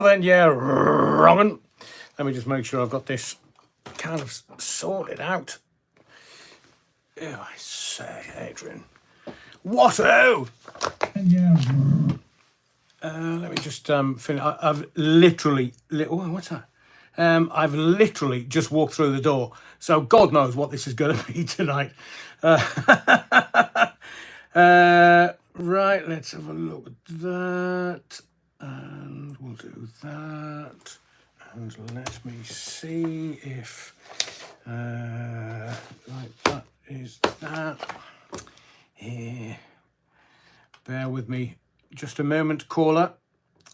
Then yeah, wrong 'un. Let me just make sure I've got this kind of sorted out. Oh, I say, Adrian. What? Oh! Let me just finish. I've literally... Oh, what's that? I've literally just walked through the door. So God knows what this is going to be tonight. Right, let's have a look at that. And we'll do that. And let me see if... right, that is that. Here. Bear with me just a moment, caller.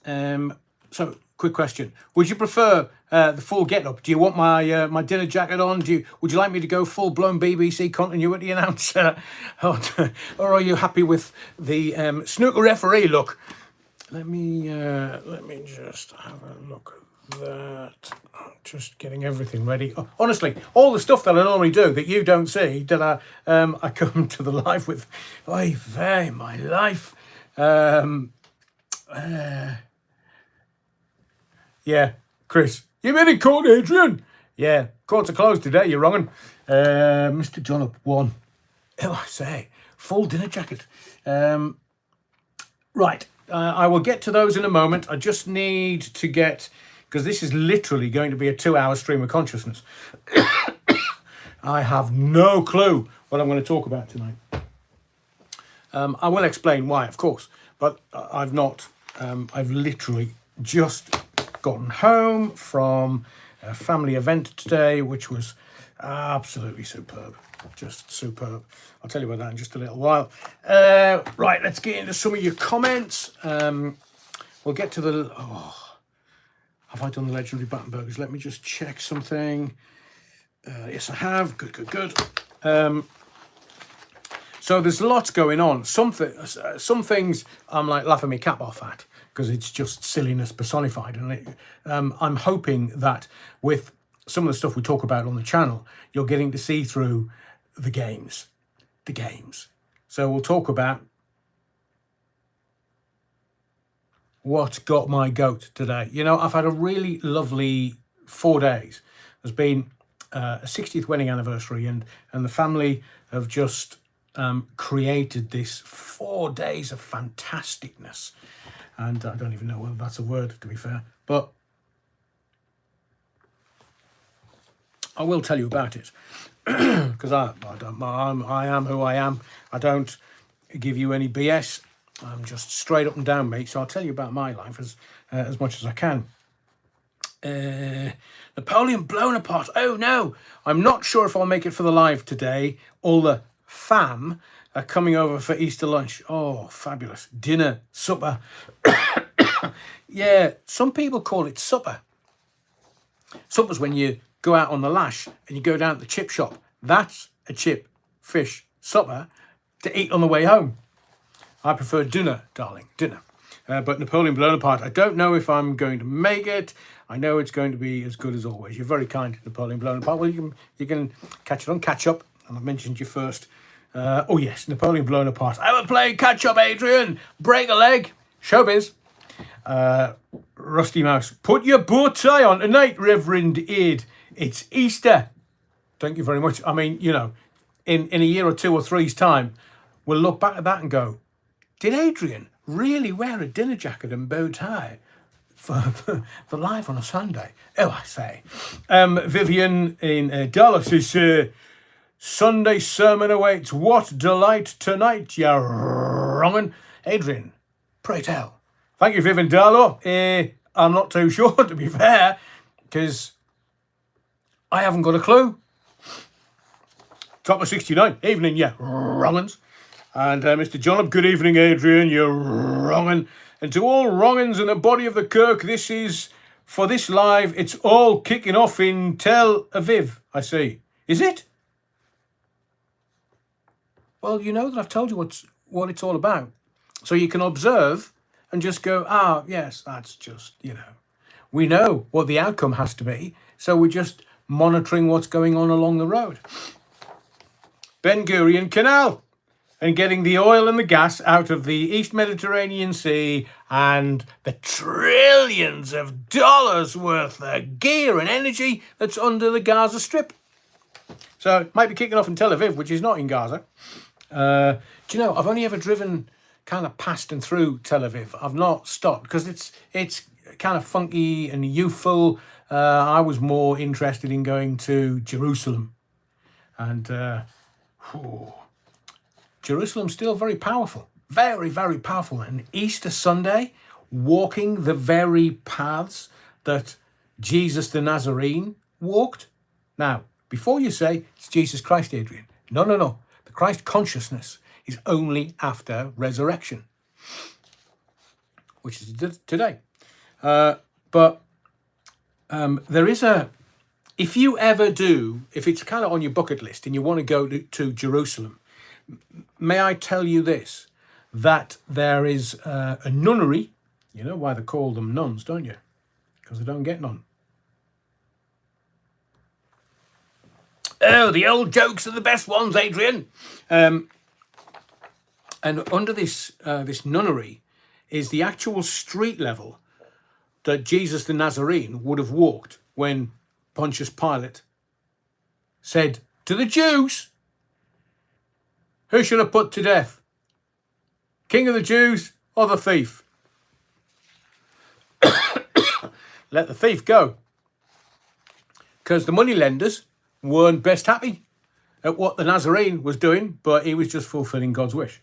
So, quick question. Would you prefer the full get-up? Do you want my dinner jacket on? Would you like me to go full-blown BBC continuity announcer? Or are you happy with the snooker referee look? Let me just have a look at that. I'm just getting everything ready. Oh, honestly, all the stuff that I normally do that you don't see, that I come to the live with. Oy vey, my life. Yeah, Chris. You been in court, Adrian? Yeah, courts are closed today, you're wrong. Mr. John up 1. Oh, I say, full dinner jacket. Right, I will get to those in a moment. I just need to get, because this is literally going to be a 2-hour stream of consciousness. I have no clue what I'm going to talk about tonight. I will explain why, of course, but I've not. I've literally just gotten home from a family event today, which was absolutely superb. Just superb. I'll tell you about that in just a little while. Right, let's get into some of your comments. We'll get to the... Oh, have I done the legendary Battenbergers? Let me just check something. Yes, I have. Good. So there's lots going on. Some things I'm like laughing my cap off at because it's just silliness personified. And I'm hoping that with some of the stuff we talk about on the channel, you're getting to see through the games. So we'll talk about what got my goat today. You know, I've had a really lovely 4 days. There's been a 60th wedding anniversary, and the family have just created this 4 days of fantasticness. And I don't even know whether that's a word, to be fair, but I will tell you about it because I am who I am. I don't give you any BS. I'm just straight up and down, mate. So I'll tell you about my life as much as I can. Napoleon blown apart. Oh no, I'm not sure if I'll make it for the live today. All the fam are coming over for Easter lunch. Oh, fabulous. Dinner, supper. Yeah, some people call it supper. Supper's when you go out on the lash and you go down to the chip shop. That's a chip, fish, supper to eat on the way home. I prefer dinner, darling, dinner. But Napoleon blown apart, I don't know if I'm going to make it. I know it's going to be as good as always. You're very kind, Napoleon blown apart. Well, you can catch it on catch up. And I've mentioned you first. Oh yes, Napoleon blown apart. I will play catch up, Adrian. Break a leg. Showbiz. Rusty Mouse. Put your bow tie on tonight, Reverend Aid. It's Easter. Thank you very much. I mean, you know, in a year or 2 or 3's time, we'll look back at that and go, did Adrian really wear a dinner jacket and bow tie for live on a Sunday? Oh, I say. Vivian in Dallas is... Sunday sermon awaits. What delight tonight, you wrongin'. Adrian, pray tell. Thank you, Vivian Darlow. I'm not too sure, to be fair, because I haven't got a clue. Top of 69. Evening, you wrong'uns. And Mr. Jollop, good evening, Adrian, you wrong'un. And to all wrong'uns in the body of the Kirk, this is, for this live, it's all kicking off in Tel Aviv, I see. Is it? Well, you know that I've told you what it's all about. So you can observe and just go, yes, that's just, you know. We know what the outcome has to be, so we're just monitoring what's going on along the road. Ben Gurion Canal. and getting the oil and the gas out of the East Mediterranean Sea and the trillions of dollars worth of gear and energy that's under the Gaza Strip. So it might be kicking off in Tel Aviv, which is not in Gaza. Do you know, I've only ever driven kind of past and through Tel Aviv. I've not stopped because it's kind of funky and youthful. I was more interested in going to Jerusalem. And Jerusalem's still very powerful. Very, very powerful. And Easter Sunday, walking the very paths that Jesus the Nazarene walked. Now, before you say it's Jesus Christ, Adrian. No. The Christ consciousness is only after resurrection, which is today. But there is if you ever do, if it's kind of on your bucket list and you want to go to Jerusalem, may I tell you this, that there is a nunnery. You know why they call them nuns, don't you? Because they don't get none. Oh, the old jokes are the best ones, Adrian. And under this nunnery is the actual street level that Jesus the Nazarene would have walked when Pontius Pilate said to the Jews, who should I put to death? King of the Jews or the thief? Let the thief go. Because the moneylenders weren't best happy at what the Nazarene was doing, but he was just fulfilling God's wish.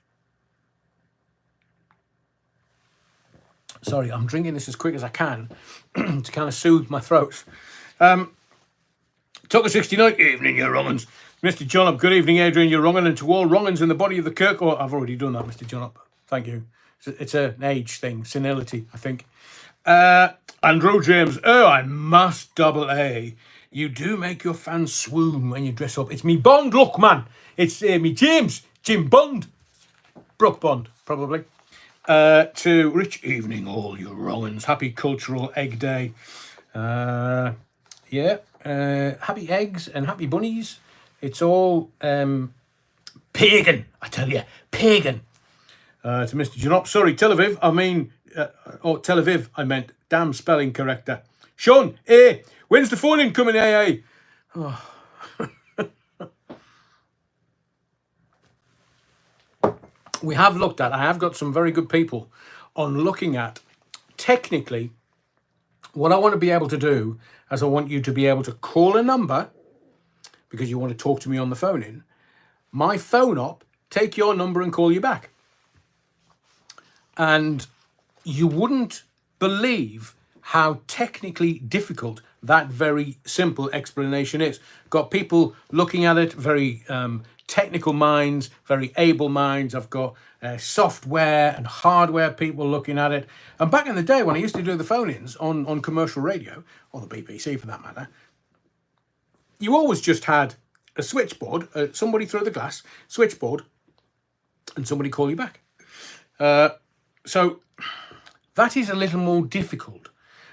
Sorry, I'm drinking this as quick as I can to kind of soothe my throat. Tucker 69, evening, you wrong'uns. Mr. John up, good evening, Adrian, you wrong'un, and to all wrong'uns in the body of the kirk. Oh, I've already done that, Mr. John up. Thank you. It's an age thing, senility, I think. Andrew James, oh, I must double A. You do make your fans swoon when you dress up. It's me Bond look, man. It's me James, Jim Bond. Brooke Bond, probably. To rich evening, all you wrong'uns. Happy Cultural Egg Day. Happy eggs and happy bunnies. It's all pagan, I tell you, pagan. To Mr. Janop, sorry, Tel Aviv, Tel Aviv, I meant. Damn spelling corrector. Sean, when's the phone in coming, AA? Oh. I have got some very good people on looking at, technically, what I want to be able to do is I want you to be able to call a number, because you want to talk to me on the phone in, my phone up, take your number and call you back. And you wouldn't believe how technically difficult that very simple explanation is. Got people looking at it, very technical minds, very able minds. I've got software and hardware people looking at it. And back in the day when I used to do the phone-ins on commercial radio, or the BBC for that matter, you always just had a switchboard, somebody through the glass, switchboard, and somebody call you back. So that is a little more difficult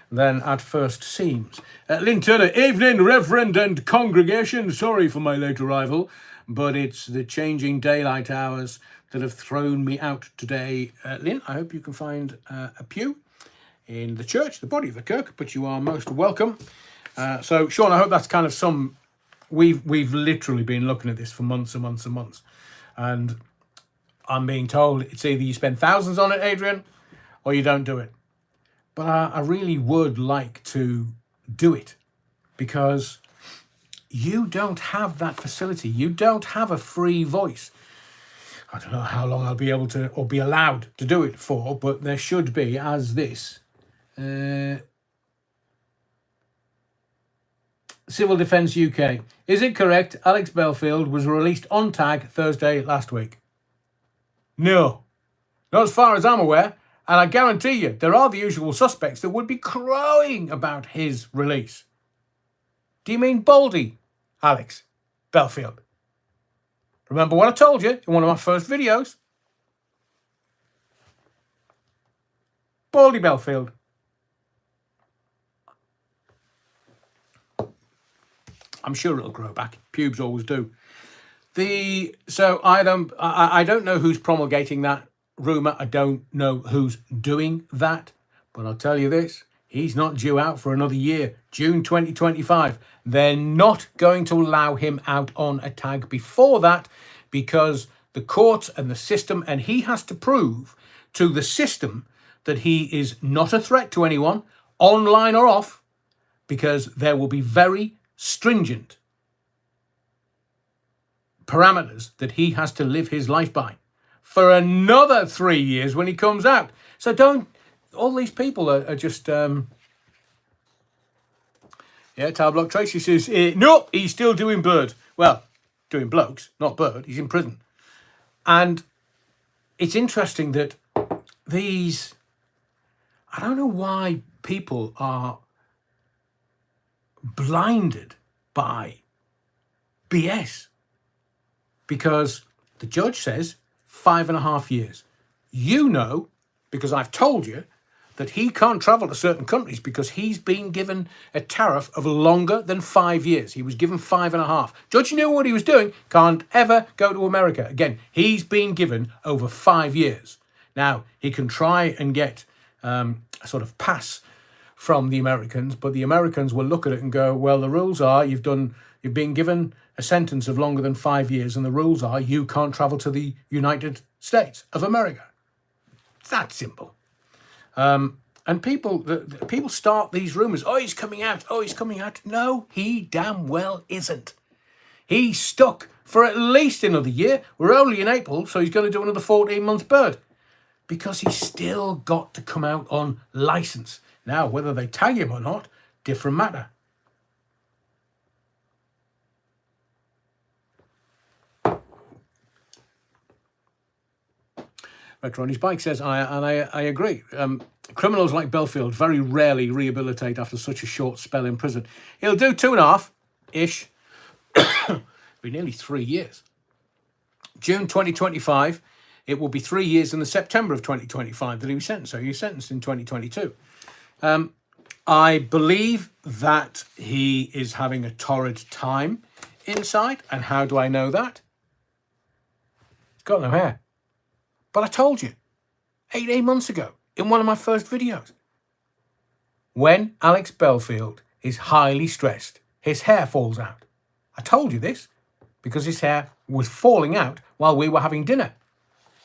than at first seems. Lynn Turner, evening, Reverend and congregation. Sorry for my late arrival, but it's the changing daylight hours that have thrown me out today. Lynn, I hope you can find a pew in the church, the body of the kirk, but you are most welcome. So, Sean, I hope that's kind of some... We've literally been looking at this for months and months and months. And I'm being told it's either you spend thousands on it, Adrian, or you don't do it. But I really would like to do it, because you don't have that facility. You don't have a free voice. I don't know how long I'll be able to, or be allowed to do it for, but there should be, as this. Civil Defence UK. Is it correct Alex Bellfield was released on tag Thursday last week? No. Not as far as I'm aware. And I guarantee you, there are the usual suspects that would be crowing about his release. Do you mean Baldy, Alex Bellfield? Remember what I told you in one of my first videos? Baldy Bellfield. I'm sure it'll grow back. Pubes always do. So I don't know who's promulgating that rumor. I don't know who's doing that, but I'll tell you this: he's not due out for another year. June 2025. They're not going to allow him out on a tag before that, because the courts and the system, and he has to prove to the system that he is not a threat to anyone, online or off, because there will be very stringent parameters that he has to live his life by for another 3 years when he comes out. So all these people are just, Tower Block Tracy says, no, he's still doing bird. Well, doing blokes, not bird. He's in prison. And it's interesting that I don't know why people are blinded by BS. Because the judge says 5.5 years. You know, because I've told you, that he can't travel to certain countries because he's been given a tariff of longer than 5 years. He was given 5.5. Judge knew what he was doing. Can't ever go to America. Again, he's been given over 5 years. Now, he can try and get a sort of pass from the Americans, but the Americans will look at it and go, well, the rules are you've been given a sentence of longer than 5 years, and the rules are you can't travel to the United States of America. It's that simple. And people start these rumors. Oh, he's coming out. Oh, he's coming out. No, he damn well isn't. He's stuck for at least another year. We're only in April, so he's going to do another 14 months bird, because he's still got to come out on license. Now, whether they tag him or not, different matter. Retro on his bike says, I agree. Criminals like Bellfield very rarely rehabilitate after such a short spell in prison. He'll do 2.5-ish. Be nearly 3 years. June 2025. It will be 3 years in the September of 2025 that he was sentenced. So he was sentenced in 2022. I believe that he is having a torrid time inside. And how do I know that? He's got no hair. But I told you 18 months ago in one of my first videos, when Alex Bellfield is highly stressed, his hair falls out. I told you this because his hair was falling out while we were having dinner.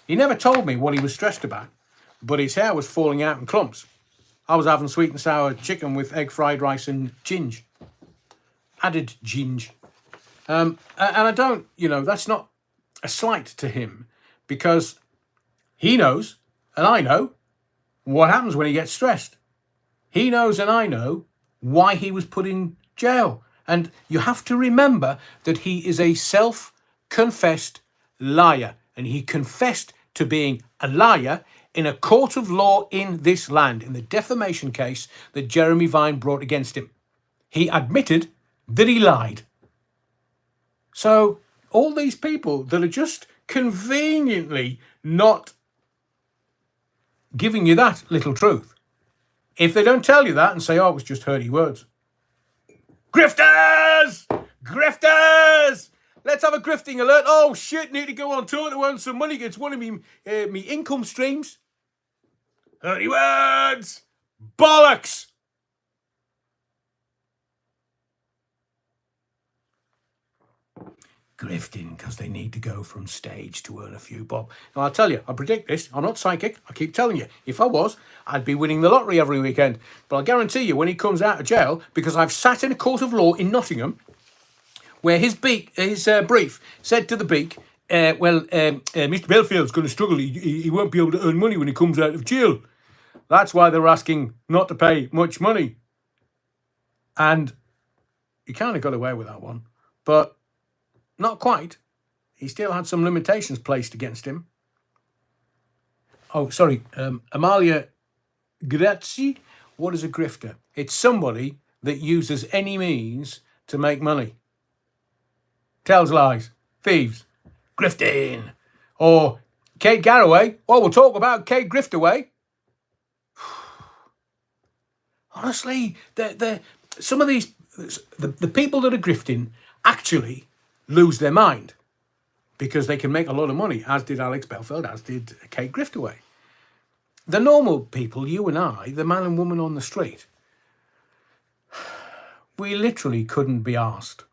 He never told me what he was stressed about, but his hair was falling out in clumps. I was having sweet and sour chicken with egg fried rice and ginge. Added ginge. And I don't, that's not a slight to him, because he knows, and I know, what happens when he gets stressed. He knows and I know why he was put in jail. And you have to remember that he is a self-confessed liar. And he confessed to being a liar in a court of law in this land, in the defamation case that Jeremy Vine brought against him. He admitted that he lied. So all these people that are just conveniently not giving you that little truth, if they don't tell you that and say, oh, it was just hurdy words. Grifters! Grifters! Let's have a grifting alert. Oh, shit, need to go on tour to earn some money. It's one of me income streams. Hurdy words! Bollocks! Grifting because they need to go from stage to earn a few bob. Now, I'll tell you, I predict this. I'm not psychic. I keep telling you. If I was, I'd be winning the lottery every weekend. But I guarantee you, when he comes out of jail, because I've sat in a court of law in Nottingham, where his brief said to the beak, Mr. Bellfield's going to struggle. He won't be able to earn money when he comes out of jail. That's why they're asking not to pay much money. And he kind of got away with that one. But not quite. He still had some limitations placed against him. Oh, sorry. Amalia Grazi. What is a grifter? It's somebody that uses any means to make money. Tells lies. Thieves. Grifting. Or Kate Garraway. Oh, we'll talk about Kate Griftaway. Honestly, some of these, the people that are grifting actually lose their mind. because they can make a lot of money, as did Alex Bellfield, as did Kate Griftaway. The normal people, you and I, the man and woman on the street, we literally couldn't be asked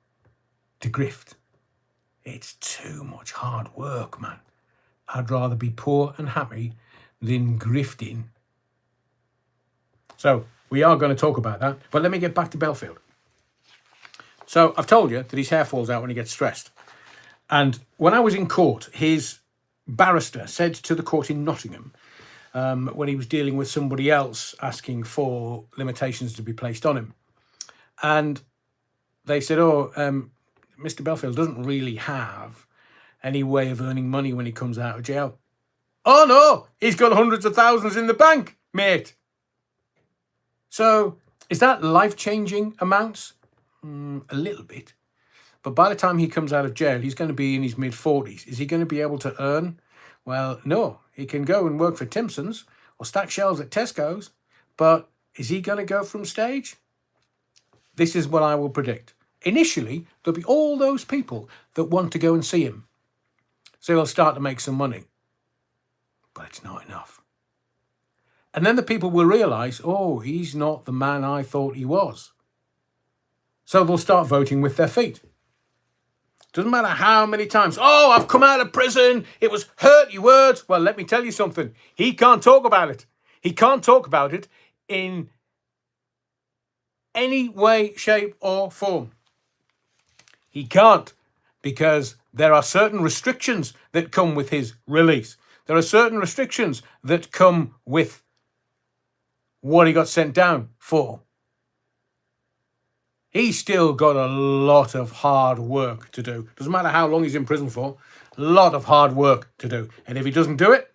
to grift. It's too much hard work, man. I'd rather be poor and happy than grifting. So we are going to talk about that, but let me get back to Bellfield. So I've told you that his hair falls out when he gets stressed. And when I was in court, his barrister said to the court in Nottingham, when he was dealing with somebody else asking for limitations to be placed on him, and they said, Mr. Bellfield doesn't really have any way of earning money when he comes out of jail. Oh no, he's got hundreds of thousands in the bank, mate. So is that life-changing amounts? A little bit. But by the time he comes out of jail, he's going to be in his mid-40s. Is he going to be able to earn? Well, no. He can go and work for Timpson's or stack shelves at Tesco's. But is he going to go from stage? This is what I will predict. Initially, there'll be all those people that want to go and see him. So he'll start to make some money. But it's not enough. And then the people will realise, he's not the man I thought he was. So they'll start voting with their feet. Doesn't matter how many times, I've come out of prison, it was hurty words. Well, let me tell you something. He can't talk about it. He can't talk about it in any way, shape or form. He can't, because there are certain restrictions that come with his release. There are certain restrictions that come with what he got sent down for. He's still got a lot of hard work to do. Doesn't matter how long he's in prison for, a lot of hard work to do. And if he doesn't do it,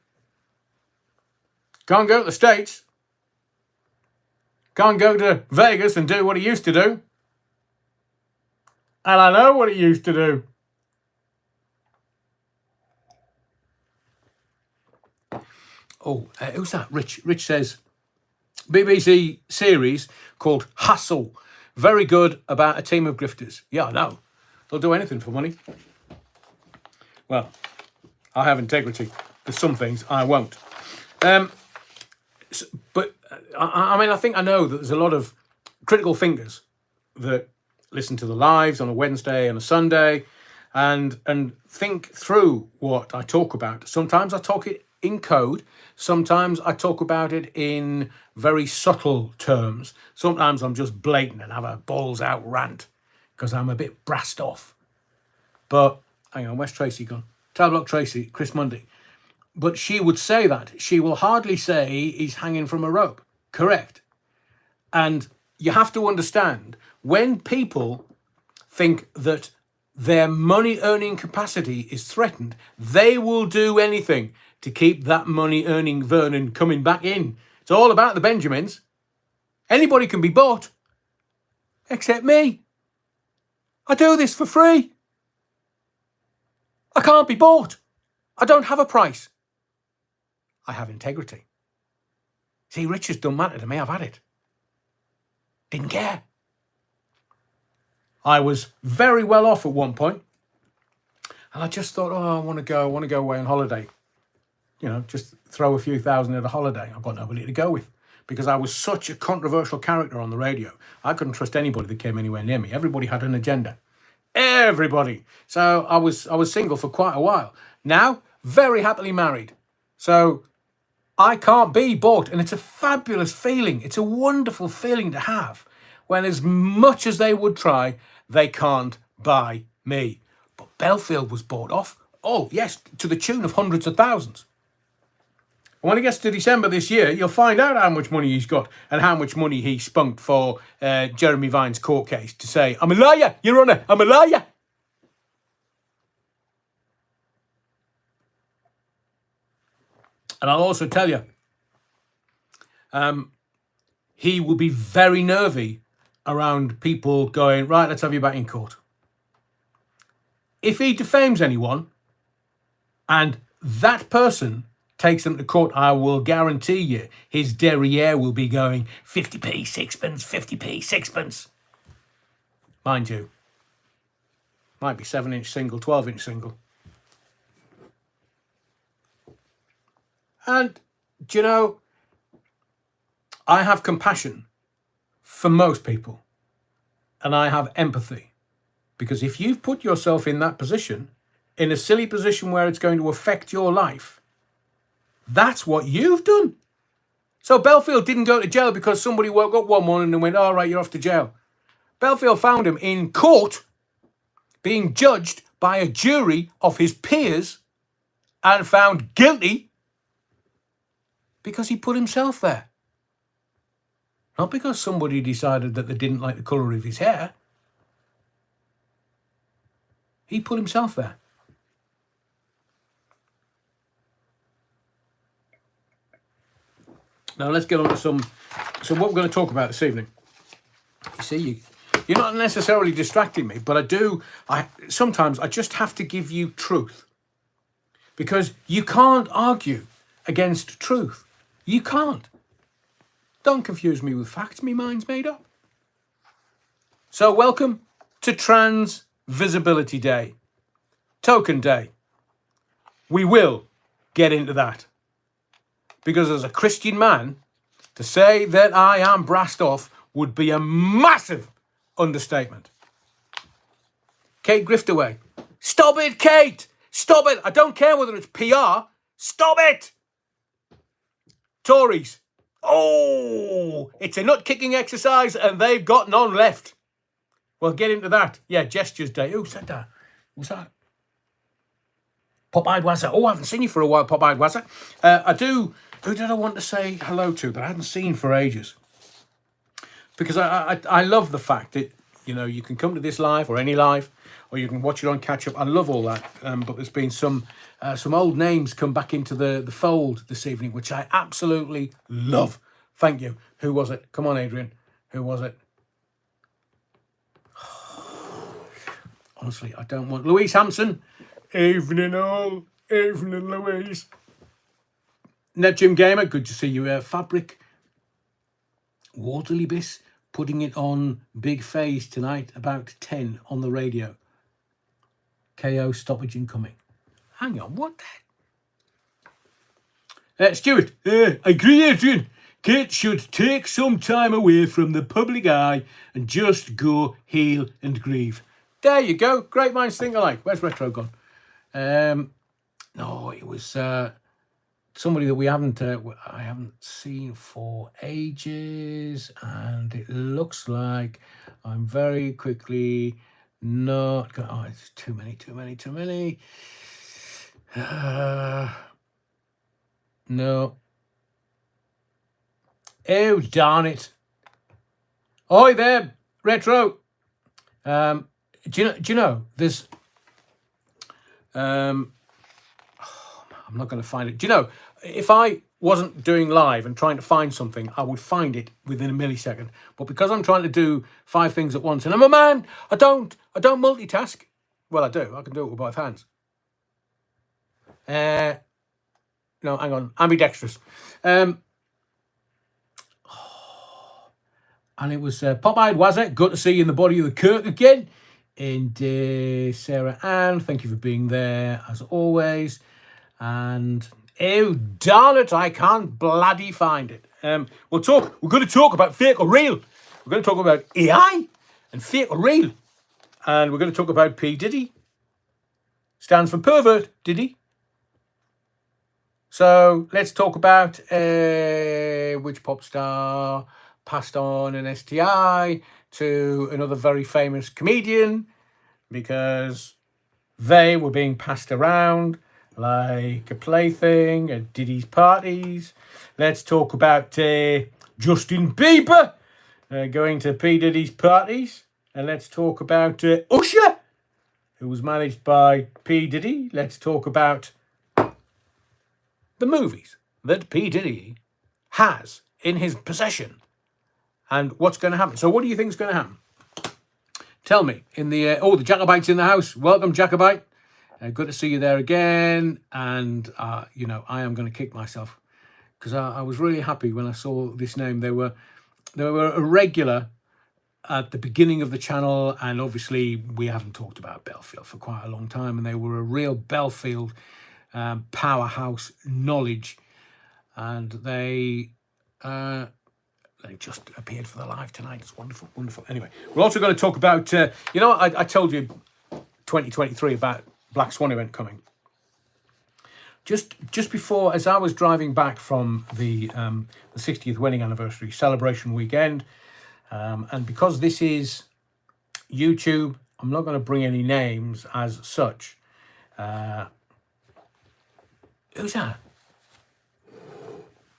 can't go to the States, can't go to Vegas and do what he used to do. And I know what he used to do. Who's that? Rich says, BBC series called Hustle. Very good about a team of grifters. Yeah, I know. They'll do anything for money. Well, I have integrity. There's some things I won't. I think I know that there's a lot of critical thinkers that listen to the lives on a Wednesday and a Sunday and think through what I talk about. Sometimes I talk it in code. Sometimes I talk about it in very subtle terms. Sometimes I'm just blatant and have a balls out rant because I'm a bit brassed off. But hang on, where's Tracy gone? Tablock Tracy, Chris Mundy. But she would say that. She will hardly say he's hanging from a rope. Correct. And you have to understand, when people think that their money earning capacity is threatened, they will do anything to keep that money earning Vernon coming back in. It's all about the Benjamins. Anybody can be bought, except me. I do this for free. I can't be bought. I don't have a price. I have integrity. See, riches don't matter to me. I've had it. Didn't care. I was very well off at one point, and I just thought, I want to go away on holiday. You know, just throw a few thousand at a holiday. I've got nobody to go with because I was such a controversial character on the radio. I couldn't trust anybody that came anywhere near me. Everybody had an agenda. Everybody. So I was single for quite a while. Now, very happily married. So I can't be bought, and it's a fabulous feeling. It's a wonderful feeling to have when, as much as they would try, they can't buy me. But Bellfield was bought off. Oh, yes, to the tune of hundreds of thousands. And when it gets to December this year, you'll find out how much money he's got and how much money he spunked for Jeremy Vine's court case to say, I'm a liar, Your Honour, I'm a liar. And I'll also tell you, he will be very nervy around people going, right, let's have you back in court. If he defames anyone and that person takes them to court, I will guarantee you his derriere will be going 50p, sixpence, 50p, sixpence. Mind you, might be 7-inch single, 12-inch single. And, do you know, I have compassion for most people. And I have empathy. Because if you've put yourself in that position, in a silly position where it's going to affect your life, that's what you've done. So Bellfield didn't go to jail because somebody woke up one morning and went, all right, you're off to jail. Bellfield found him in court, being judged by a jury of his peers and found guilty because he put himself there. Not because somebody decided that they didn't like the colour of his hair. He put himself there. Now let's get on to so what we're going to talk about this evening. You see, you're not necessarily distracting me, but sometimes I just have to give you truth. Because you can't argue against truth. You can't. Don't confuse me with facts, me mind's made up. So welcome to Trans Visibility Day. Token Day. We will get into that. Because as a Christian man, to say that I am brassed off would be a massive understatement. Kate Griftaway. Stop it, Kate! Stop it! I don't care whether it's PR. Stop it! Tories. Oh, it's a nut-kicking exercise and they've got none left. We'll get into that. Yeah, Gestures Day. Who said that? Who's that? Pop-eyed Wazza. Oh, I haven't seen you for a while, Pop-eyed Wazza. Who did I want to say hello to that I hadn't seen for ages? Because I love the fact that, you know, you can come to this live or any live, or you can watch it on catch-up. I love all that. But there's been some old names come back into the fold this evening, which I absolutely love. Thank you. Who was it? Come on, Adrian. Who was it? Honestly, I don't want... Louise Hampson. Evening all. Evening, Louise. Neptune Gamer, good to see you. Fabric. Waterley Biss, putting it on Big Phase tonight, about 10 on the radio. KO stoppage incoming. Hang on, what the... Stuart, I agree, Adrian. Kate should take some time away from the public eye and just go heal and grieve. There you go. Great minds think alike. Where's Retro gone? No, it was somebody that I haven't seen for ages, and it looks like I'm very quickly not going. Oh, it's too many. No. Oh, darn it. Oi there, Retro. Do you know, there's... I'm not going to find it. Do you know, if I wasn't doing live and trying to find something, I would find it within a millisecond. But because I'm trying to do 5 things at once, and I'm a man, I don't multitask. Well, I do. I can do it with both hands. No, hang on. Ambidextrous. And it was Pop-eyed Wazza. Good to see you in the body of the Kirk again. And Sarah Ann, thank you for being there as always. And oh, darn it, I can't bloody find it. We're going to talk about fake or real. We're going to talk about AI and fake or real. And we're going to talk about P-Diddy. Stands for pervert, Diddy. So let's talk about which pop star passed on an STI to another very famous comedian, because they were being passed around like a plaything at Diddy's parties. Let's talk about Justin Bieber going to P. Diddy's parties. And let's talk about Usher, who was managed by P. Diddy. Let's talk about the movies that P. Diddy has in his possession and what's going to happen. So what do you think is going to happen? Tell me. In the the Jacobite's in the house. Welcome, Jacobite. Good to see you there again. And, you know, I am going to kick myself because I was really happy when I saw this name. They were a regular at the beginning of the channel, and obviously we haven't talked about Bellfield for quite a long time, and they were a real Bellfield powerhouse knowledge. and they just appeared for the live tonight. It's wonderful, wonderful. Anyway, we're also going to talk about, I told you 2023 about Black Swan event coming. Just before, as I was driving back from the 60th wedding anniversary celebration weekend, and because this is YouTube, I'm not going to bring any names as such. Who's that?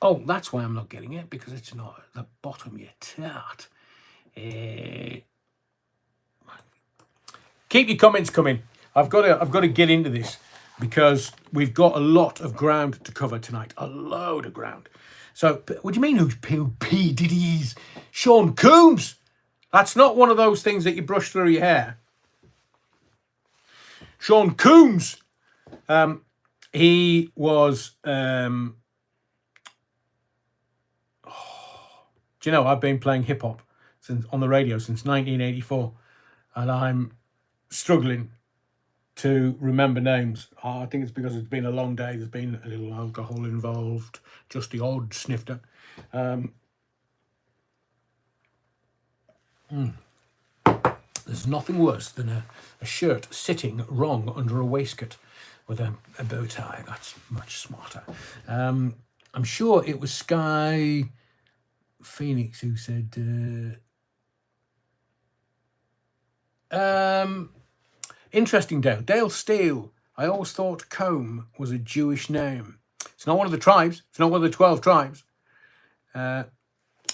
Oh, that's why I'm not getting it, because it's not at the bottom yet. Keep your comments coming. I've got to get into this because we've got a lot of ground to cover tonight. A load of ground. So, what do you mean who P-Diddy is? Sean Combs. That's not one of those things that you brush through your hair. Sean Combs. He was... Do you know, I've been playing hip-hop on the radio since 1984, and I'm struggling to remember names. I think it's because it's been a long day. There's been a little alcohol involved, just the odd snifter. There's nothing worse than a shirt sitting wrong under a waistcoat with a bow tie. That's much smarter. I'm sure it was Sky Phoenix who said... interesting, Dale Steele. I always thought Combe was a Jewish name. It's not one of the tribes. It's not one of the 12 tribes. But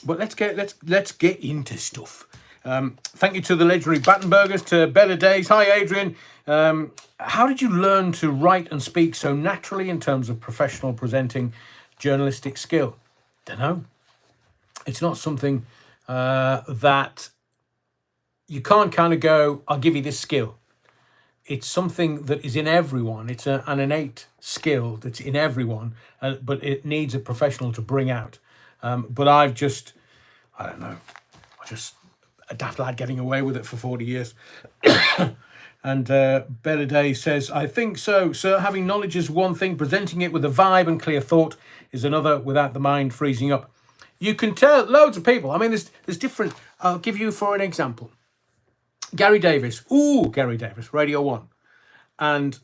let's get into stuff. Thank you to the legendary Battenbergers, to Better Days. Hi, Adrian. How did you learn to write and speak so naturally in terms of professional presenting journalistic skill? Don't know. It's not something that you can't kind of go, I'll give you this skill. It's something that is in everyone. It's an innate skill that's in everyone, but it needs a professional to bring out. But I don't know, a daft lad getting away with it for 40 years. And Better Day says, I think so, sir. Having knowledge is one thing. Presenting it with a vibe and clear thought is another, without the mind freezing up. You can tell loads of people. I mean, there's different. I'll give you for an example. Gary Davis, Radio 1. And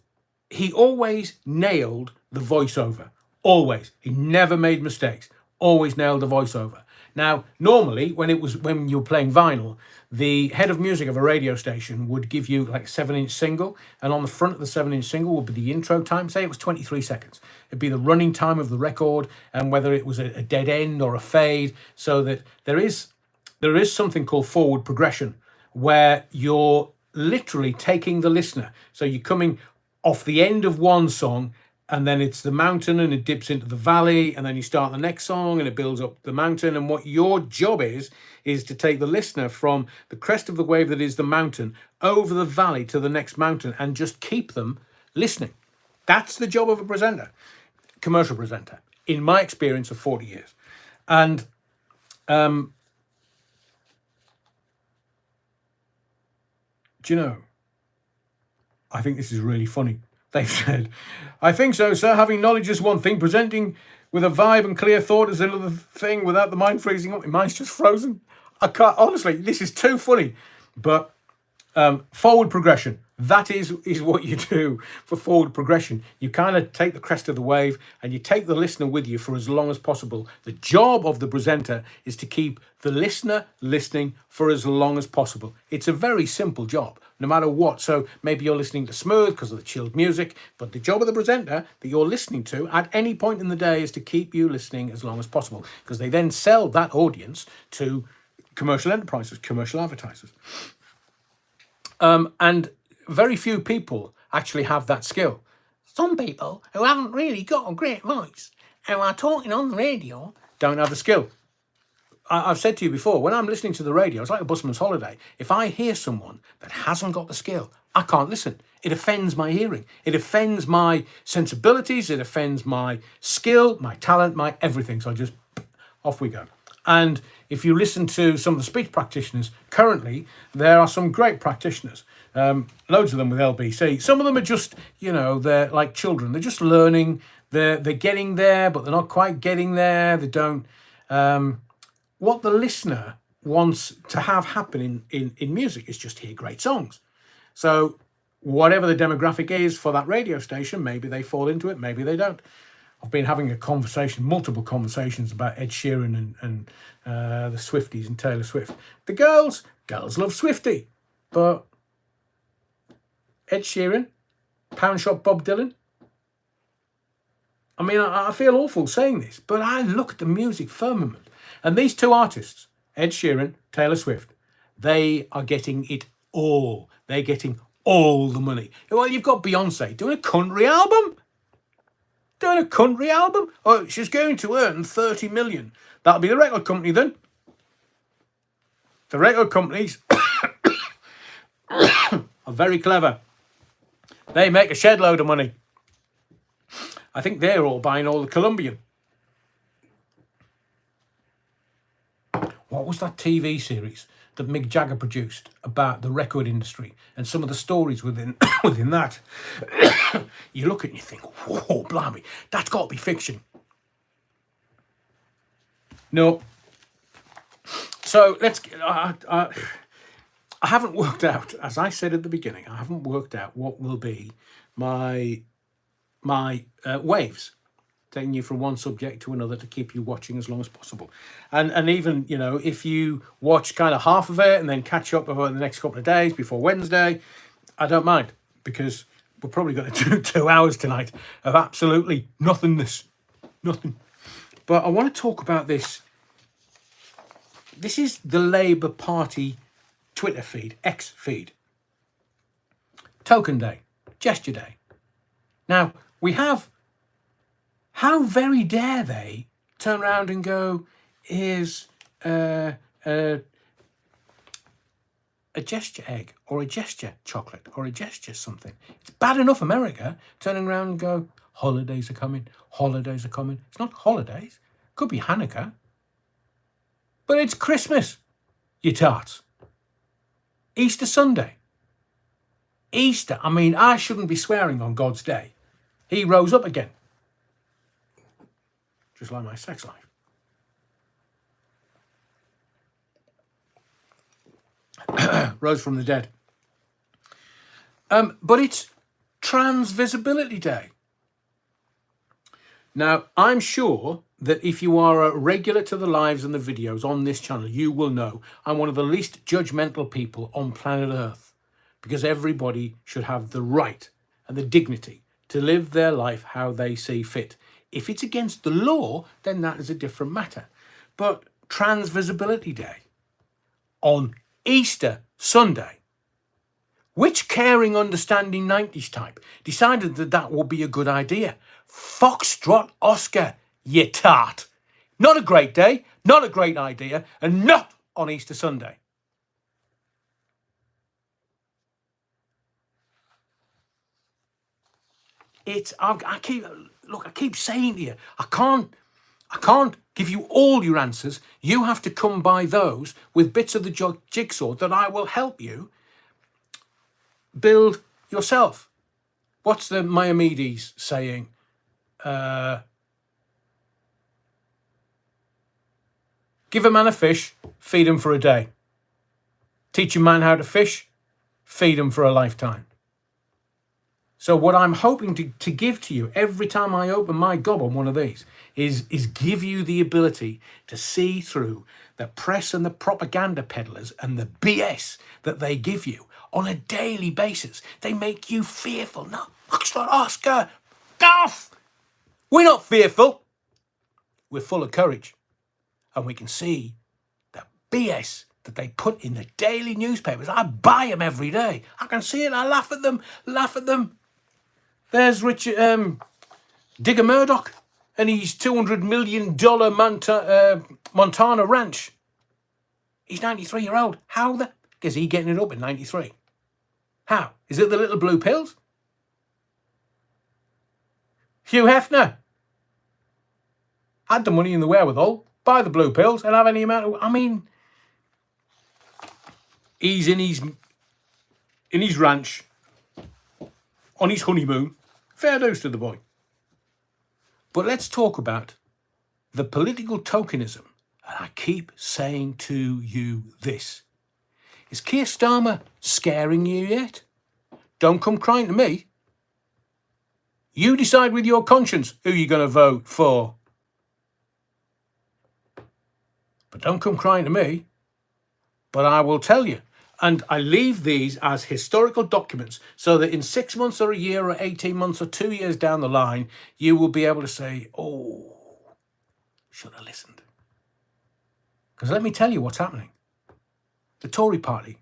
he always nailed the voiceover. Always. He never made mistakes. Always nailed the voiceover. Now, normally, when you're playing vinyl, the head of music of a radio station would give you like a 7-inch single, and on the front of the 7-inch single would be the intro time. Say it was 23 seconds. It'd be the running time of the record, and whether it was a dead end or a fade, so that there is something called forward progression, where you're literally taking the listener. So you're coming off the end of one song, and then it's the mountain and it dips into the valley, and then you start the next song and it builds up the mountain. And what your job is to take the listener from the crest of the wave that is the mountain over the valley to the next mountain and just keep them listening. That's the job of a presenter, commercial presenter, in my experience of 40 years. And do you know, I think this is really funny. They said, I think so, sir. Having knowledge is one thing. Presenting with a vibe and clear thought is another thing, without the mind freezing up. My mind's just frozen. I can't, honestly, this is too funny. But forward progression, that is what you do for forward progression. You kind of take the crest of the wave and you take the listener with you for as long as possible. The job of the presenter is to keep the listener listening for as long as possible. It's a very simple job, no matter what. So maybe you're listening to smooth because of the chilled music, but the job of the presenter that you're listening to at any point in the day is to keep you listening as long as possible, because they then sell that audience to commercial enterprises, commercial advertisers. And very few people actually have that skill. Some people who haven't really got a great voice, who are talking on the radio, don't have the skill. I've said to you before, when I'm listening to the radio, it's like a busman's holiday. If I hear someone that hasn't got the skill, I can't listen. It offends my hearing. It offends my sensibilities. It offends my skill, my talent, my everything. So off we go. And if you listen to some of the speech practitioners currently, there are some great practitioners. Loads of them with LBC. Some of them are just, they're like children. They're just learning they're getting there, but they're not quite getting there. They don't. What the listener wants to have happen in music is just hear great songs. So whatever the demographic is for that radio station, maybe they fall into it, maybe they don't. I've been having multiple conversations about Ed Sheeran and the Swifties and Taylor Swift. The girls love Swiftie, but Ed Sheeran, Pound Shop Bob Dylan. I mean, I feel awful saying this, but I look at the music firmament, and these two artists, Ed Sheeran, Taylor Swift, they are getting it all. They're getting all the money. Well, you've got Beyonce doing a country album. Oh, she's going to earn 30 million. That'll be the record company then. The record companies are very clever. They make a shed load of money. I think they're all buying all the Colombian. What was that TV series that Mick Jagger produced about the record industry and some of the stories within that? You look at it and you think, whoa, blimey, that's got to be fiction. No. So I haven't worked out, as I said at the beginning, I haven't worked out what will be my waves, taking you from one subject to another to keep you watching as long as possible. And even, you know, if you watch kind of half of it and then catch up over the next couple of days before Wednesday, I don't mind, because we're probably going to do 2 hours tonight of absolutely nothingness. Nothing. But I want to talk about this. This is the Labour Party Twitter feed, X feed. Token Day, Gesture Day. Now, we have, how very dare they turn around and go, here's a gesture egg or a gesture chocolate or a gesture something. It's bad enough America turning around and go, holidays are coming, holidays are coming. It's not holidays. Could be Hanukkah. But it's Christmas, you tarts. Easter Sunday. Easter. I mean, I shouldn't be swearing on God's day. He rose up again. Just like my sex life. Rose from the dead. But it's Trans Visibility Day. Now, I'm sure that if you are a regular to the lives and the videos on this channel, you will know I'm one of the least judgmental people on planet Earth, because everybody should have the right and the dignity to live their life how they see fit. If it's against the law, then that is a different matter. But Trans Visibility Day on Easter Sunday, which caring, understanding 90s type decided that that would be a good idea? Foxtrot Oscar, you tart. Not a great day, not a great idea, and not on Easter Sunday. I keep saying to you, I can't give you all your answers. You have to come by those with bits of the jigsaw that I will help you build yourself. What's the Maimonides saying? Give a man a fish, feed him for a day. Teach a man how to fish, feed him for a lifetime. So what I'm hoping to give to you every time I open my gob on one of these is give you the ability to see through the press and the propaganda peddlers and the BS that they give you on a daily basis. They make you fearful. No, Oscar, Goff! We're not fearful. We're full of courage. And we can see the BS that they put in the daily newspapers. I buy them every day. I can see it. I laugh at them. There's Richard Digger Murdoch and his $200 million Montana ranch. He's 93 years old. How the is he getting it up in 93? How? Is it the little blue pills? Hugh Hefner had the money and the wherewithal, buy the blue pills and have any amount of... I mean, he's in his ranch, on his honeymoon. Fair dues to the boy. But let's talk about the political tokenism. And I keep saying to you this. Is Keir Starmer scaring you yet? Don't come crying to me. You decide with your conscience who you're going to vote for. But don't come crying to me. But I will tell you. And I leave these as historical documents so that in 6 months or a year or 18 months or 2 years down the line, you will be able to say, oh, should have listened. Because let me tell you what's happening. The Tory party,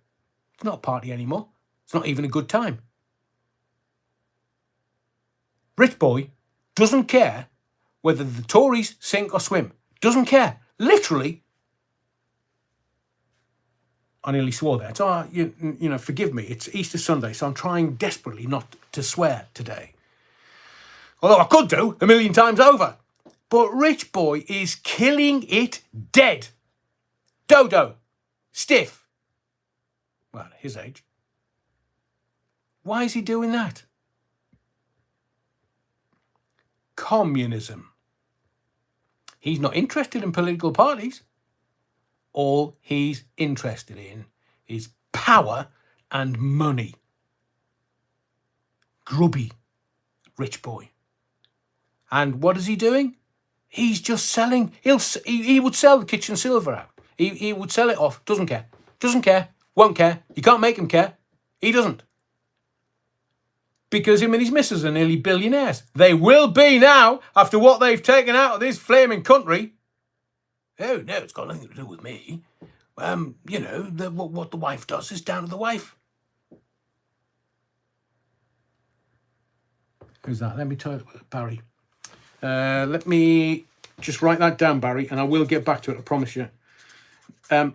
it's not a party anymore. It's not even a good time. Rich boy doesn't care whether the Tories sink or swim. Doesn't care. Literally. I nearly swore there. So, you know, forgive me. It's Easter Sunday, so I'm trying desperately not to swear today. Although I could do 1,000,000 times over. But Rich boy is killing it dead. Dodo. Stiff. Well, at his age. Why is he doing that? Communism. He's not interested in political parties. All he's interested in is power and money. Grubby rich boy. And what is he doing? He's just selling. He would sell the kitchen silver out. He would sell it off. Doesn't care. Doesn't care. Won't care. You can't make him care. He doesn't. Because him and his missus are nearly billionaires. They will be now, after what they've taken out of this flaming country. Oh, no, it's got nothing to do with me. You know, what the wife does is down to the wife. Who's that? Let me tell you, Barry. Let me just write that down, Barry, and I will get back to it, I promise you. I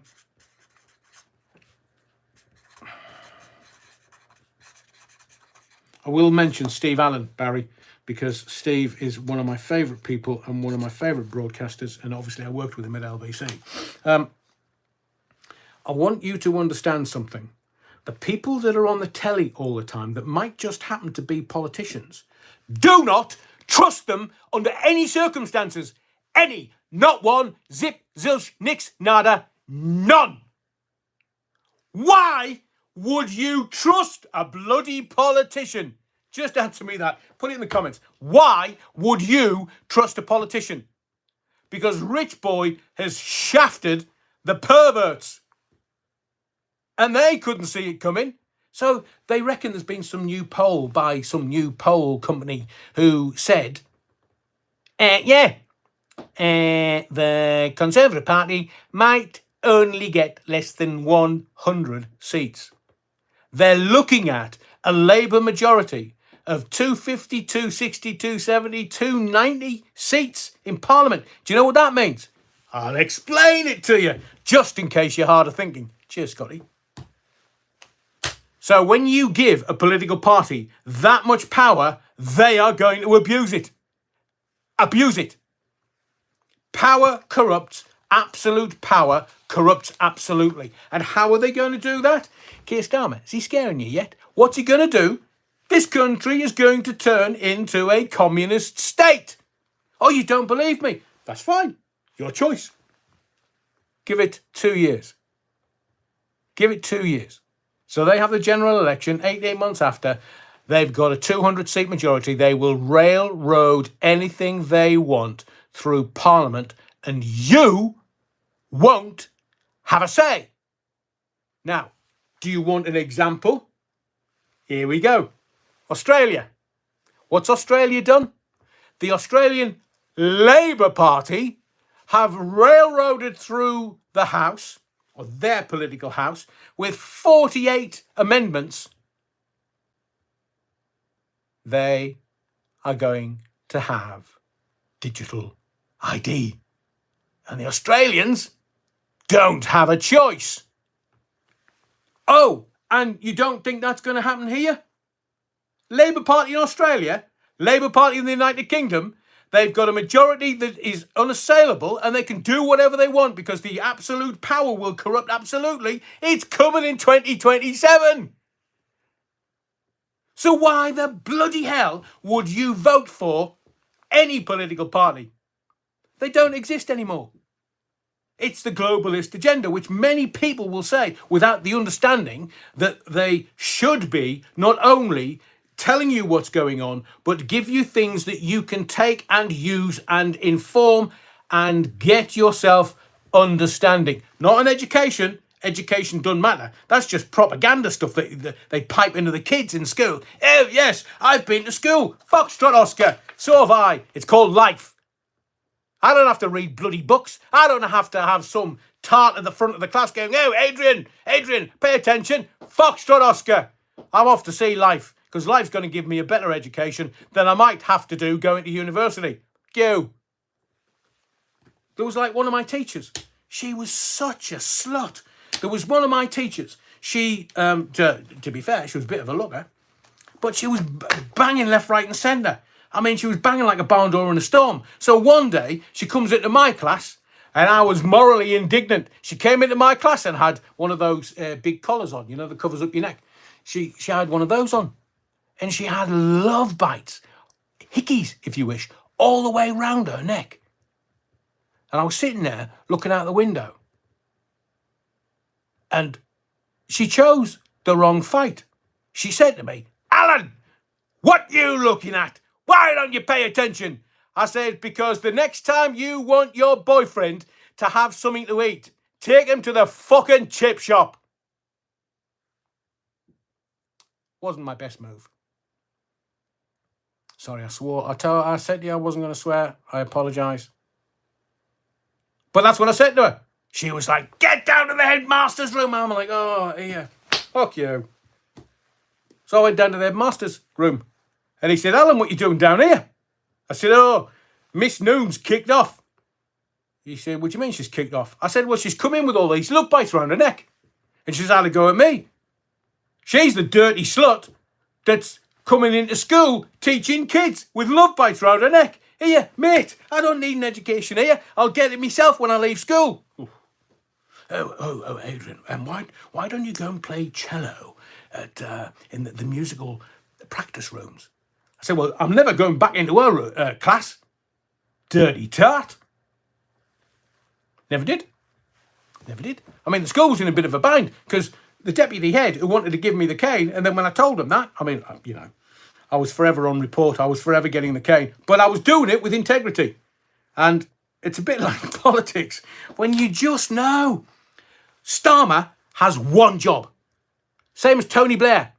will mention Steve Allen, Barry, because Steve is one of my favourite people and one of my favourite broadcasters, and obviously I worked with him at LBC. I want you to understand something. The people that are on the telly all the time that might just happen to be politicians, do not trust them under any circumstances. Any. Not one. Zip, zilch, nix, nada, none. Why would you trust a bloody politician? Just answer me that. Put it in the comments. Why would you trust a politician? Because Rich Boy has shafted the perverts. And they couldn't see it coming. So they reckon there's been some new poll by some new poll company who said, the Conservative Party might only get less than 100 seats. They're looking at a Labour majority of 250, 260, 270, 290 seats in Parliament. Do you know what that means? I'll explain it to you, just in case you're hard of thinking. Cheers, Scotty. So when you give a political party that much power, they are going to abuse it. Abuse it. Power corrupts. Absolute power corrupts absolutely. And how are they going to do that? Keir Starmer, is he scaring you yet? What's he going to do? This country is going to turn into a communist state. Oh, you don't believe me? That's fine. Your choice. Give it 2 years. Give it 2 years. So they have the general election 8 months after. They've got a 200-seat majority. They will railroad anything they want through Parliament, and you won't have a say. Now, do you want an example? Here we go. Australia. What's Australia done? The Australian Labour Party have railroaded through the House, or their political house, with 48 amendments. They are going to have digital ID. And the Australians don't have a choice. Oh, and you don't think that's going to happen here? Labour Party in Australia, Labour Party in the United Kingdom, they've got a majority that is unassailable and they can do whatever they want because the absolute power will corrupt absolutely. It's coming in 2027. So why the bloody hell would you vote for any political party. They don't exist anymore. It's the globalist agenda, which many people will say without the understanding that they should be not only telling you what's going on, but give you things that you can take and use and inform and get yourself understanding. Not an education. Education doesn't matter. That's just propaganda stuff that they pipe into the kids in school. Oh, yes, I've been to school. Foxtrot Oscar. So have I. It's called life. I don't have to read bloody books. I don't have to have some tart at the front of the class going, oh, Adrian, pay attention. Foxtrot Oscar. I'm off to see life, because life's going to give me a better education than I might have to do going to university. You. There was like one of my teachers. She was such a slut. There was one of my teachers. She, to be fair, she was a bit of a looker, but she was banging left, right and centre. I mean, she was banging like a barn door in a storm. So one day, she comes into my class, and I was morally indignant. She came into my class and had one of those big collars on, you know, that covers up your neck. She had one of those on. And she had love bites, hickeys, if you wish, all the way round her neck. And I was sitting there looking out the window. And she chose the wrong fight. She said to me, Alan, what you looking at? Why don't you pay attention? I said, because the next time you want your boyfriend to have something to eat, take him to the fucking chip shop. Wasn't my best move. Sorry, I swore. I said to you I wasn't going to swear. I apologise. But that's what I said to her. She was like, get down to the headmaster's room. I'm like, oh, yeah, fuck you. So I went down to the headmaster's room. And he said, Alan, what you doing down here? I said, oh, Miss Noon's kicked off. He said, what do you mean she's kicked off? I said, well, she's come in with all these love bites around her neck. And she's had a go at me. She's the dirty slut that's coming into school teaching kids with love bites around her neck. Here, mate, I don't need an education here. I'll get it myself when I leave school. Oh, Adrian, and why don't you go and play cello at in the musical practice rooms? I said, well, I'm never going back into her class. Dirty tart. Never did. I mean, the school was in a bit of a bind because the deputy head who wanted to give me the cane, and then when I told him that, I mean, you know, I was forever on report. I was forever getting the cane, but I was doing it with integrity. And it's a bit like politics when you just know. Starmer has one job. Same as Tony Blair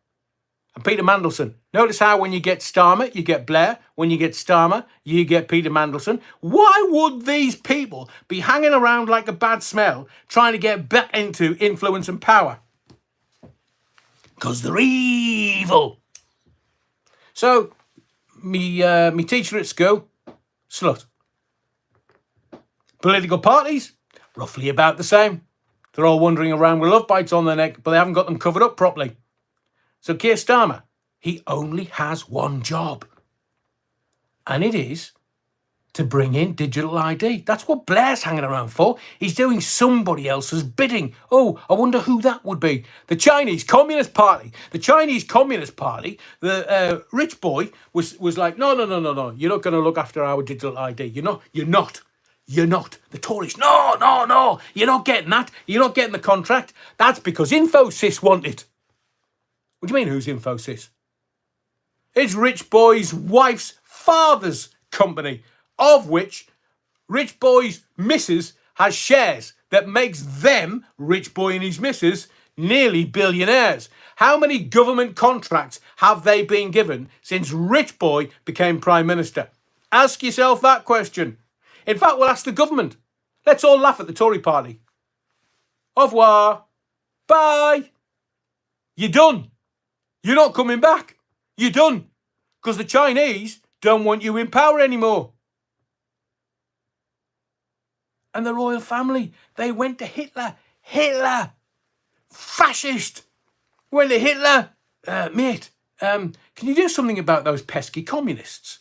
and Peter Mandelson. Notice how when you get Starmer, you get Blair. When you get Starmer, you get Peter Mandelson. Why would these people be hanging around like a bad smell trying to get back into influence and power? Because they're evil. So, me teacher at school, slut. Political parties, roughly about the same. They're all wandering around with love bites on their neck, but they haven't got them covered up properly. So Keir Starmer, he only has one job. And it is to bring in digital ID. That's what Blair's hanging around for. He's doing somebody else's bidding. Oh, I wonder who that would be. The Chinese Communist Party. The Chinese Communist Party, the rich boy was like, no. You're not going to look after our digital ID. You're not. The Tories, no. You're not getting that. You're not getting the contract. That's because Infosys want it. What do you mean, who's Infosys? It's Rich Boy's wife's father's company, of which Rich Boy's missus has shares that makes them, Rich Boy and his missus, nearly billionaires. How many government contracts have they been given since Rich Boy became Prime Minister? Ask yourself that question. In fact, we'll ask the government. Let's all laugh at the Tory party. Au revoir. Bye. You're done. You're not coming back. You're done. Because the Chinese don't want you in power anymore. And the royal family, they went to Hitler. Hitler. Fascist. Went to Hitler. Mate, can you do something about those pesky communists?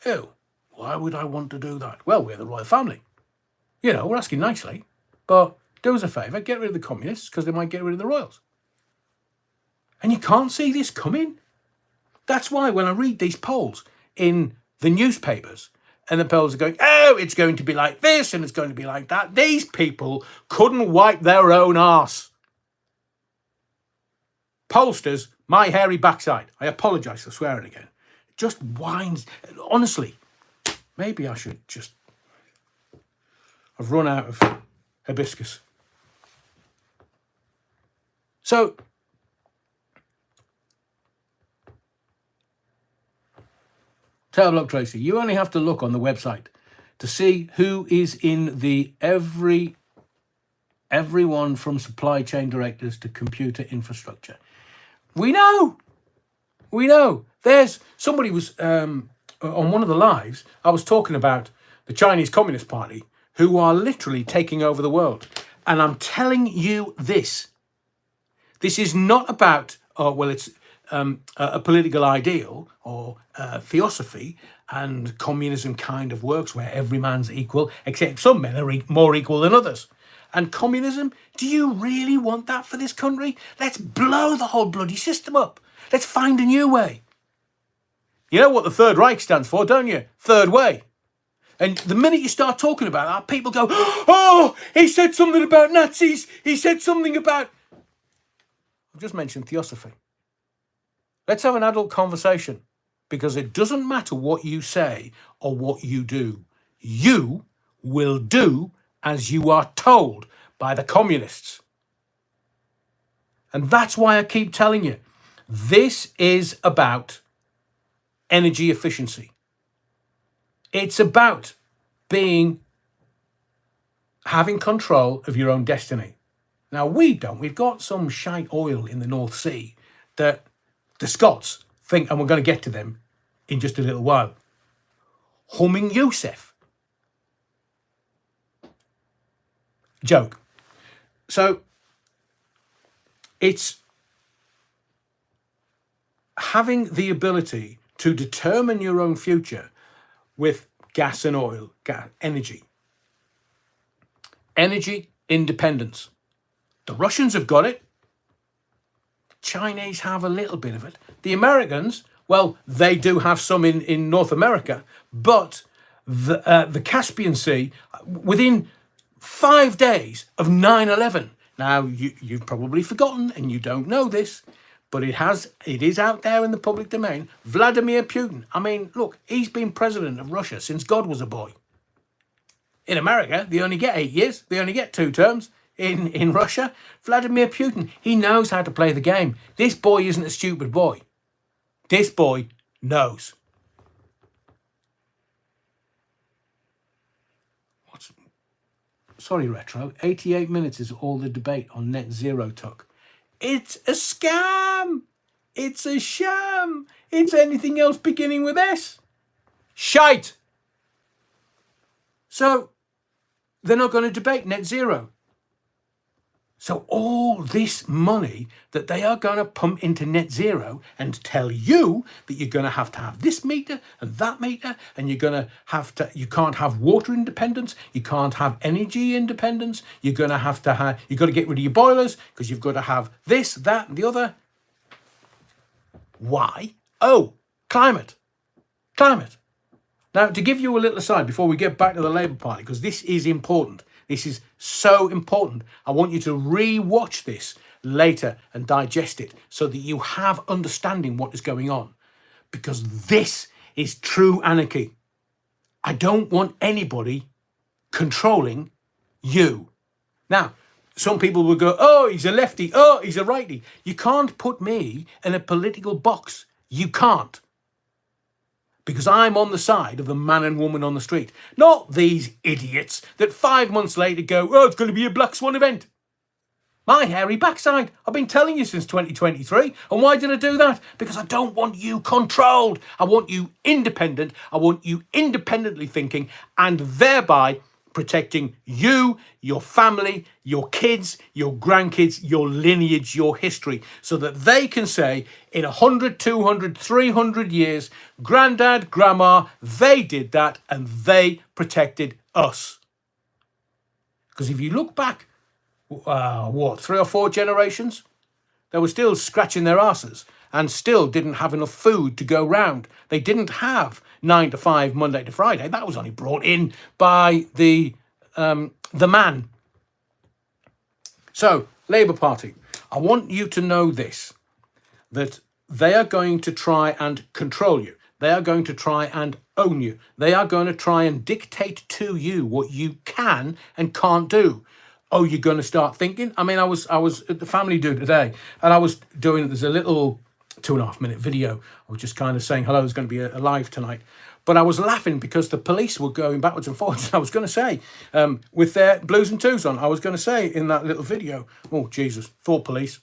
Oh, why would I want to do that? Well, we're the royal family. You know, we're asking nicely. But do us a favour, get rid of the communists because they might get rid of the royals. And you can't see this coming. That's why when I read these polls in the newspapers. And the polls are going, oh, it's going to be like this and it's going to be like that. These people couldn't wipe their own arse. Pollsters, my hairy backside. I apologise for swearing again. It just whines. Honestly, maybe I should just... I've run out of hibiscus. So, Tailblock Tracy, you only have to look on the website to see who is in the everyone from supply chain directors to computer infrastructure. We know. There's somebody was on one of the lives. I was talking about the Chinese Communist Party, who are literally taking over the world. And I'm telling you this. This is not about, it's a political ideal or theosophy, and communism kind of works where every man's equal, except some men are more equal than others. And communism, do you really want that for this country? Let's blow the whole bloody system up. Let's find a new way. You know what the Third Reich stands for, don't you? Third way. And the minute you start talking about that, people go, oh, he said something about Nazis. He said something about... I've just mentioned theosophy. Let's have an adult conversation, because it doesn't matter what you say or what you do. You will do as you are told by the communists. And that's why I keep telling you, this is about energy efficiency. It's about having control of your own destiny. Now, we don't. We've got some shite oil in the North Sea that the Scots think, and we're going to get to them in just a little while. Humming Yusuf. Joke. So, it's having the ability to determine your own future with gas and oil, energy. Energy independence. The Russians have got it. Chinese have a little bit of it. The Americans, well, they do have some in North America, but the Caspian Sea, within 5 days of 9/11, now you've probably forgotten and you don't know this, but it is out there in the public domain. Vladimir Putin. I mean, look, he's been president of Russia since God was a boy. In America, they only get 8 years. They only get 2 terms. In Russia, Vladimir Putin, he knows how to play the game. This boy isn't a stupid boy. This boy knows. Sorry, Retro. 88 minutes is all the debate on net zero talk. It's a scam. It's a sham. It's anything else beginning with S. Shite. So, they're not going to debate net zero. So all this money that they are going to pump into net zero and tell you that you're going to have this meter and that meter, and you can't have water independence, you can't have energy independence, you've got to get rid of your boilers because you've got to have this, that, and the other. Why? Oh, climate. Now, to give you a little aside before we get back to the Labour Party, because this is important. This is so important. I want you to re-watch this later and digest it so that you have understanding what is going on. Because this is true anarchy. I don't want anybody controlling you. Now, some people will go, oh, he's a lefty, oh, he's a righty. You can't put me in a political box. You can't. Because I'm on the side of the man and woman on the street. Not these idiots that 5 months later go, oh, it's going to be a Black Swan event. My hairy backside. I've been telling you since 2023. And why did I do that? Because I don't want you controlled. I want you independent. I want you independently thinking and thereby protecting you, your family, your kids, your grandkids, your lineage, your history, so that they can say in 100, 200, 300 years, granddad, grandma, they did that and they protected us. Because if you look back, 3 or 4 generations, They were still scratching their asses and still didn't have enough food to go round. They didn't have 9 to 5, Monday to Friday. That was only brought in by the man. So, Labour Party, I want you to know this, that they are going to try and control you. They are going to try and own you. They are going to try and dictate to you what you can and can't do. Oh, you're going to start thinking? I mean, I was at the family do today, and I was doing, there's a little 2.5 minute video. I was just kind of saying, hello, there's going to be a live tonight. But I was laughing because the police were going backwards and forwards. I was going to say, with their blues and twos on, I was going to say in that little video, oh, Jesus, thought police.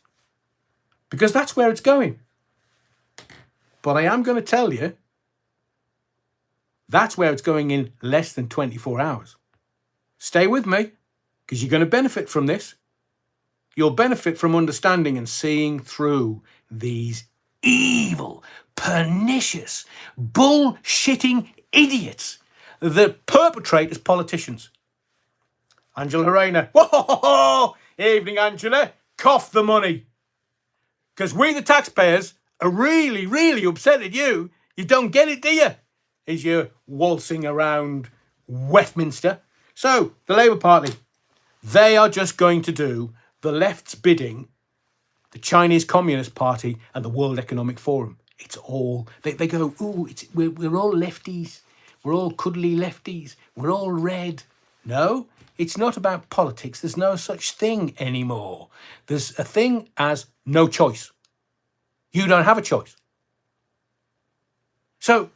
Because that's where it's going. But I am going to tell you, that's where it's going in less than 24 hours. Stay with me, because you're going to benefit from this. You'll benefit from understanding and seeing through these evil, pernicious, bullshitting idiots that perpetrate as politicians. Angela Rayner. Whoa! Evening, Angela. Cough the money. Because we, the taxpayers, are really, really upset at you. You don't get it, do you? As you're waltzing around Westminster. So, the Labour Party, they are just going to do the left's bidding, the Chinese Communist Party and the World Economic Forum. It's all, they go, ooh, we're all lefties. We're all cuddly lefties. We're all red. No, it's not about politics. There's no such thing anymore. There's a thing as no choice. You don't have a choice. So,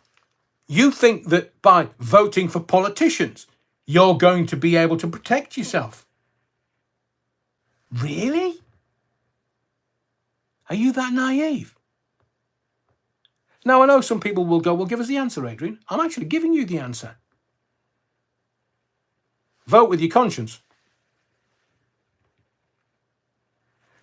you think that by voting for politicians, you're going to be able to protect yourself? Really? Are you that naive? Now, I know some people will go, well, give us the answer, Adrian. I'm actually giving you the answer. Vote with your conscience.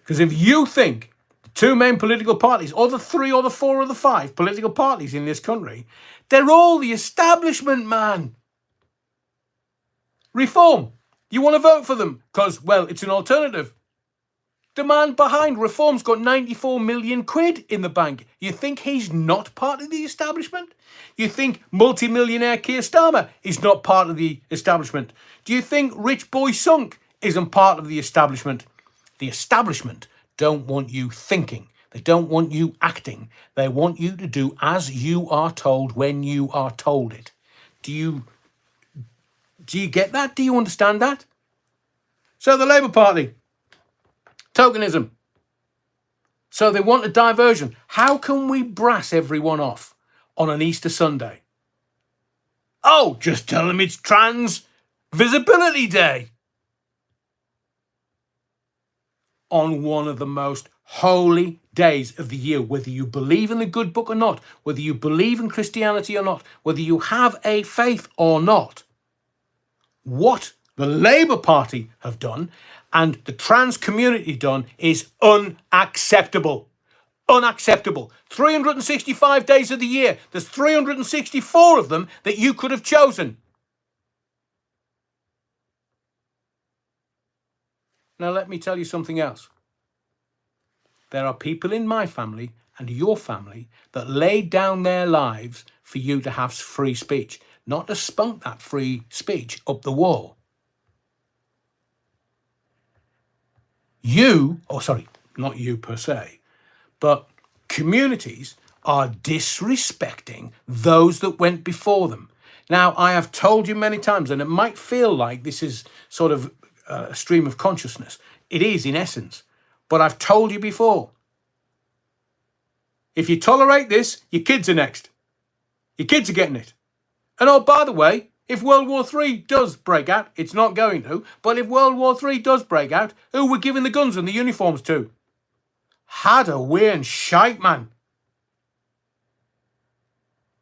Because if you think the two main political parties, or the 3 or the 4 or the 5 political parties in this country, they're all the establishment, man. Reform. You want to vote for them because, well, it's an alternative. The man behind Reform's got 94 million quid in the bank. You think he's not part of the establishment? You think multi-millionaire Keir Starmer is not part of the establishment? Do you think Rich Boy Sunk isn't part of the establishment? The establishment don't want you thinking. They don't want you acting. They want you to do as you are told when you are told it. Do you get that? Do you understand that? So the Labour Party, tokenism. So they want a diversion. How can we brass everyone off on an Easter Sunday? Oh, just tell them it's Trans Visibility Day. On one of the most holy days of the year, whether you believe in the good book or not, whether you believe in Christianity or not, whether you have a faith or not, what the Labour Party have done and the trans community done is unacceptable. Unacceptable. 365 days of the year. There's 364 of them that you could have chosen. Now let me tell you something else. There are people in my family and your family that laid down their lives for you to have free speech, not to spunk that free speech up the wall. Not you per se, but communities are disrespecting those that went before them. Now, I have told you many times, and it might feel like this is sort of a stream of consciousness. It is in essence. But I've told you before. If you tolerate this, your kids are next. Your kids are getting it. And oh, by the way, if World War III does break out, it's not going to, but if World War III does break out, who we're giving the guns and the uniforms to? Had a weird shite, man.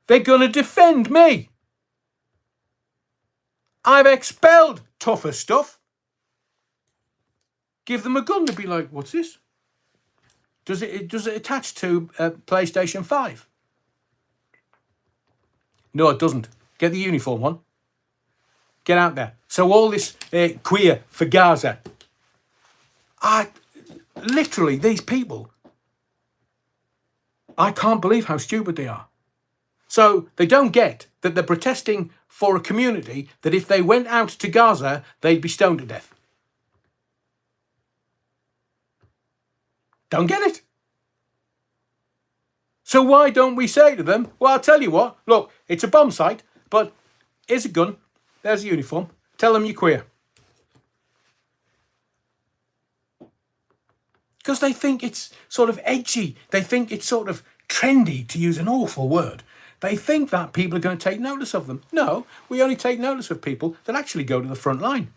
They're going to defend me. I've expelled tougher stuff. Give them a gun to be like, what's this? Does it attach to PlayStation 5? No, it doesn't. Get the uniform on. Get out there. So all this queer for Gaza. Literally, these people I can't believe how stupid they are. So they don't get that they're protesting for a community that if they went out to Gaza, they'd be stoned to death. Don't get it. So why don't we say to them, well, I'll tell you what, look, it's a bomb site, but here's a gun, there's a uniform, tell them you're queer. Because they think it's sort of edgy, they think it's sort of trendy, to use an awful word. They think that people are going to take notice of them. No, we only take notice of people that actually go to the front line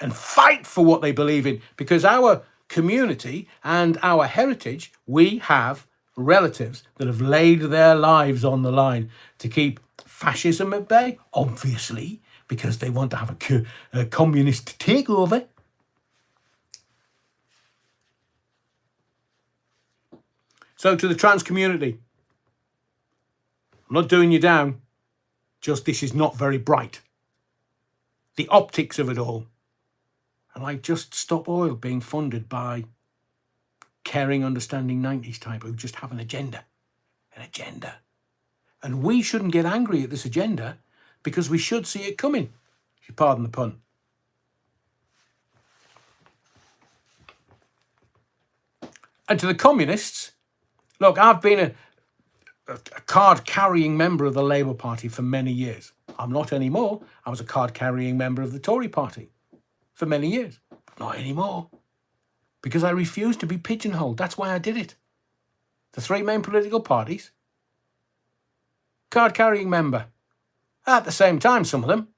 and fight for what they believe in, because our community and our heritage, we have relatives that have laid their lives on the line to keep fascism at bay, obviously, because they want to have a communist takeover. So to the trans community, I'm not doing you down, just this is not very bright. The optics of it all. And like Just Stop Oil being funded by caring, understanding 90s type who just have an agenda. And we shouldn't get angry at this agenda because we should see it coming, if you pardon the pun. And to the communists, look, I've been a card-carrying member of the Labour Party for many years. I'm not anymore. I was a card-carrying member of the Tory Party for many years. But not anymore. Because I refused to be pigeonholed. That's why I did it. The three main political parties. Card-carrying member. At the same time, some of them.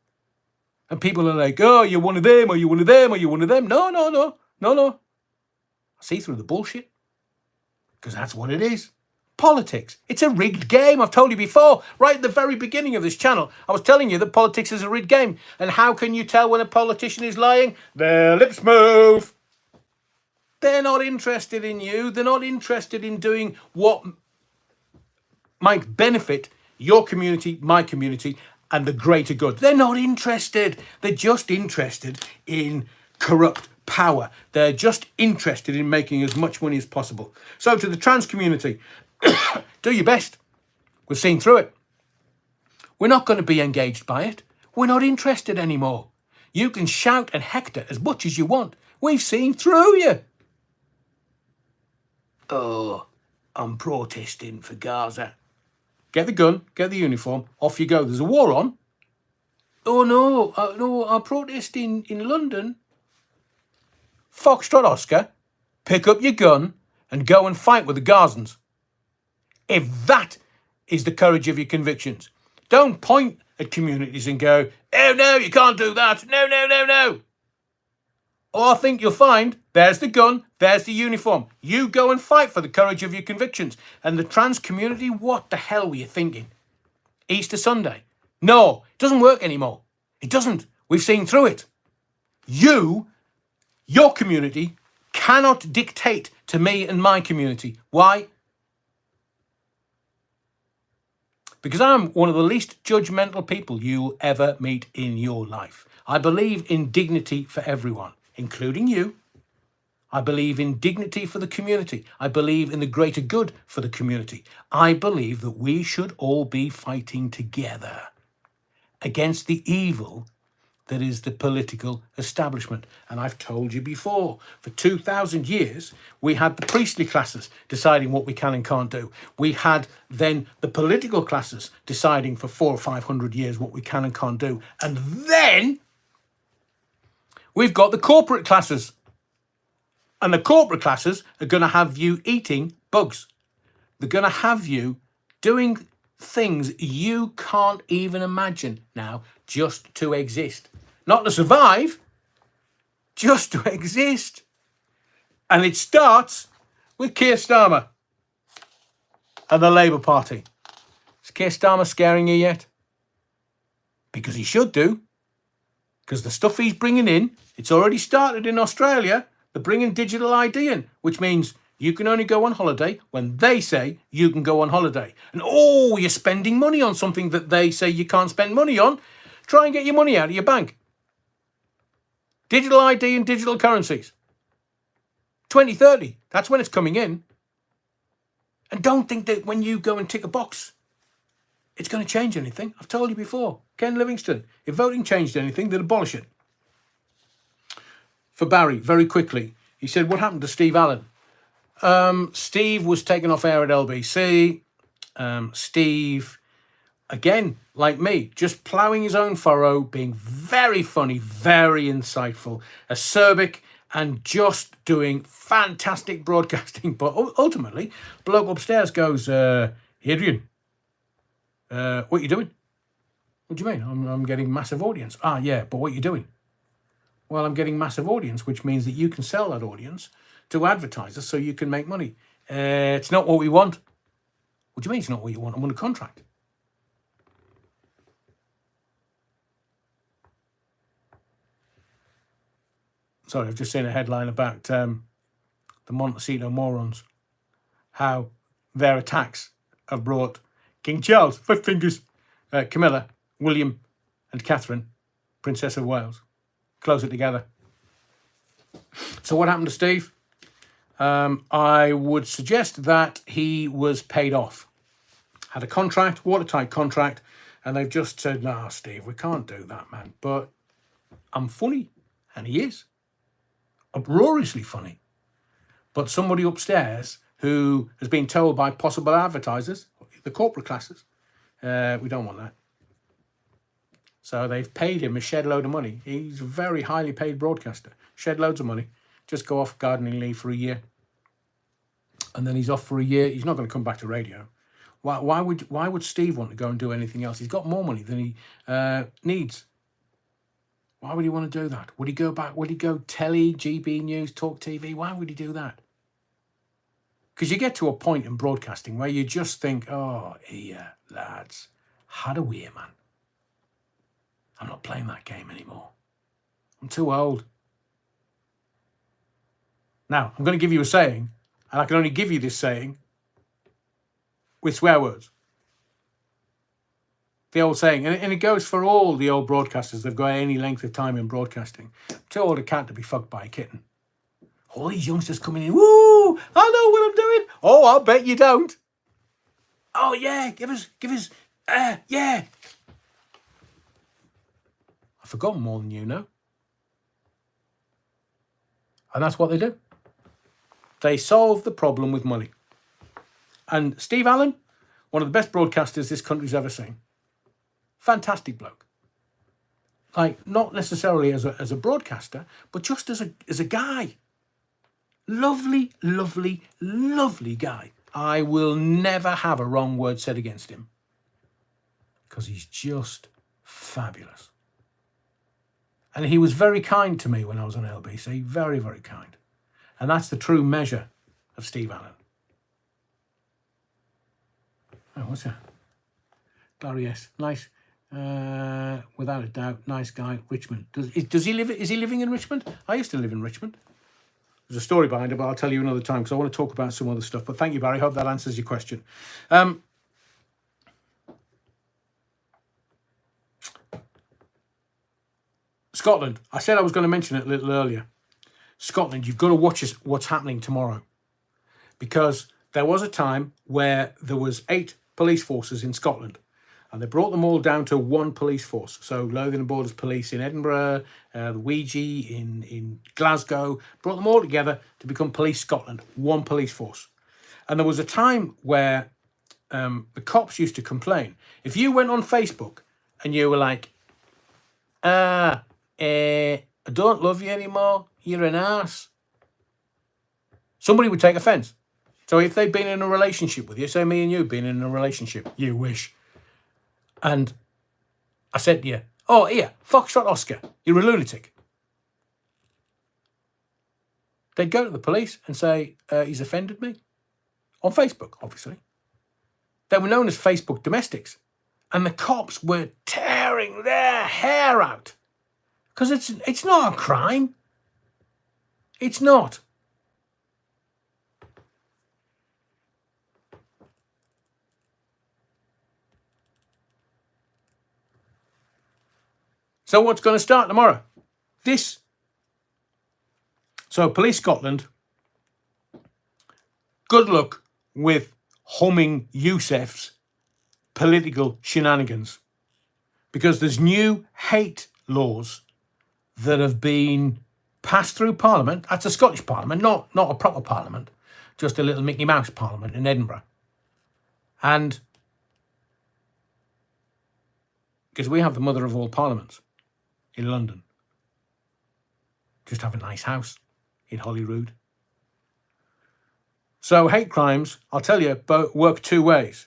And people are like, oh, you're one of them, or you're one of them, or you're one of them. No. I see through the bullshit. Because that's what it is. Politics. It's a rigged game. I've told you before, right at the very beginning of this channel, I was telling you that politics is a rigged game. And how can you tell when a politician is lying? Their lips move. They're not interested in you. They're not interested in doing what might benefit your community, my community, and the greater good. They're not interested. They're just interested in corrupt power. They're just interested in making as much money as possible. So to the trans community, do your best. We've seen through it. We're not going to be engaged by it. We're not interested anymore. You can shout and hector as much as you want. We've seen through you. Oh, I'm protesting for Gaza. Get the gun, get the uniform, off you go. There's a war on. Oh no, I'm protesting in London. Foxtrot Oscar, pick up your gun and go and fight with the Gazans. If that is the courage of your convictions. Don't point at communities and go, oh no, you can't do that. No. Or I think you'll find, there's the gun, there's the uniform. You go and fight for the courage of your convictions. And the trans community, what the hell were you thinking? Easter Sunday? No, it doesn't work anymore. It doesn't. We've seen through it. Your community, cannot dictate to me and my community. Why? Because I'm one of the least judgmental people you'll ever meet in your life. I believe in dignity for everyone, including you. I believe in dignity for the community. I believe in the greater good for the community. I believe that we should all be fighting together against the evil that is the political establishment. And I've told you before, for 2,000 years, we had the priestly classes deciding what we can and can't do. We had then the political classes deciding for 400 or 500 years what we can and can't do. And then we've got the corporate classes. And the corporate classes are going to have you eating bugs. They're going to have you doing things you can't even imagine now just to exist. Not to survive, just to exist. And it starts with Keir Starmer and the Labour Party. Is Keir Starmer scaring you yet? Because he should do. Because the stuff he's bringing in, it's already started in Australia. They're bringing digital ID in, which means you can only go on holiday when they say you can go on holiday. And oh, you're spending money on something that they say you can't spend money on. Try and get your money out of your bank. Digital ID and digital currencies. 2030, that's when it's coming in. And don't think that when you go and tick a box, it's going to change anything. I've told you before. Ken Livingstone, if voting changed anything, they'd abolish it. For Barry, very quickly, he said, what happened to Steve Allen? Steve was taken off air at LBC. Steve, again, like me, just ploughing his own furrow, being very funny, very insightful, acerbic, and just doing fantastic broadcasting. But ultimately, bloke upstairs goes, Adrian, what are you doing? What do you mean? I'm getting massive audience. Ah, yeah, but what are you doing? Well, I'm getting massive audience, which means that you can sell that audience to advertisers so you can make money. It's not what we want. What do you mean it's not what you want? I'm on a contract. Sorry, I've just seen a headline about the Montecito morons, how their attacks have brought King Charles, 5 fingers, Camilla, William, and Catherine, Princess of Wales, closer together. So what happened to Steve? I would suggest that he was paid off. Had a contract, watertight contract, and they've just said, nah, Steve, we can't do that, man. But I'm funny, and he is. Uproariously funny. But somebody upstairs who has been told by possible advertisers, the corporate classes, we don't want that. So they've paid him a shed load of money. He's a very highly paid broadcaster. Shed loads of money. Just go off gardening leave for a year. And then he's off for a year. He's not going to come back to radio. Why would Steve want to go and do anything else? He's got more money than he needs. Why would he want to do that? Would he go back? Would he go telly, GB News, Talk TV? Why would he do that? Because you get to a point in broadcasting where you just think, oh, here, lads, had a weir, man. I'm not playing that game anymore. I'm too old. Now, I'm going to give you a saying, and I can only give you this saying with swear words. The old saying, and it goes for all the old broadcasters that've got any length of time in broadcasting. Too old a cat to be fucked by a kitten. All these youngsters coming in, woo, I know what I'm doing. Oh, I'll bet you don't. Oh, yeah, give us, yeah. I've forgotten more than you know. And that's what they do. They solve the problem with money. And Steve Allen, one of the best broadcasters this country's ever seen. Fantastic bloke. Like, not necessarily as a broadcaster, but just as a guy. Lovely, lovely, lovely guy. I will never have a wrong word said against him. Because he's just fabulous. And he was very kind to me when I was on LBC. Very, very kind. And that's the true measure of Steve Allen. Oh, what's that? Barry S. Nice. Without a doubt, nice guy. Richmond. Does he live? Is he living in Richmond? I used to live in Richmond. There's a story behind it, but I'll tell you another time because I want to talk about some other stuff. But thank you, Barry. Hope that answers your question. Scotland. I said I was going to mention it a little earlier. Scotland, you've got to watch what's happening tomorrow. Because there was a time where there was 8 police forces in Scotland. And they brought them all down to one police force. So Lothian and Borders Police in Edinburgh, the Ouija in Glasgow, brought them all together to become Police Scotland, one police force. And there was a time where the cops used to complain. If you went on Facebook and you were like, I don't love you anymore, you're an arse, somebody would take offence. So if they'd been in a relationship with you, say me and you been in a relationship, you wish. And I said to you, oh, here, Foxtrot Oscar, you're a lunatic. They'd go to the police and say, he's offended me. On Facebook, obviously. They were known as Facebook domestics. And the cops were tearing their hair out. Because it's not a crime. It's not. So what's going to start tomorrow? So Police Scotland, good luck with humming Yousef's political shenanigans. Because there's new hate laws that have been passed through Parliament. That's a Scottish Parliament, not a proper Parliament, just a little Mickey Mouse Parliament in Edinburgh. And because we have the mother of all parliaments in London. Just have a nice house in Holyrood. So hate crimes, I'll tell you, work two ways.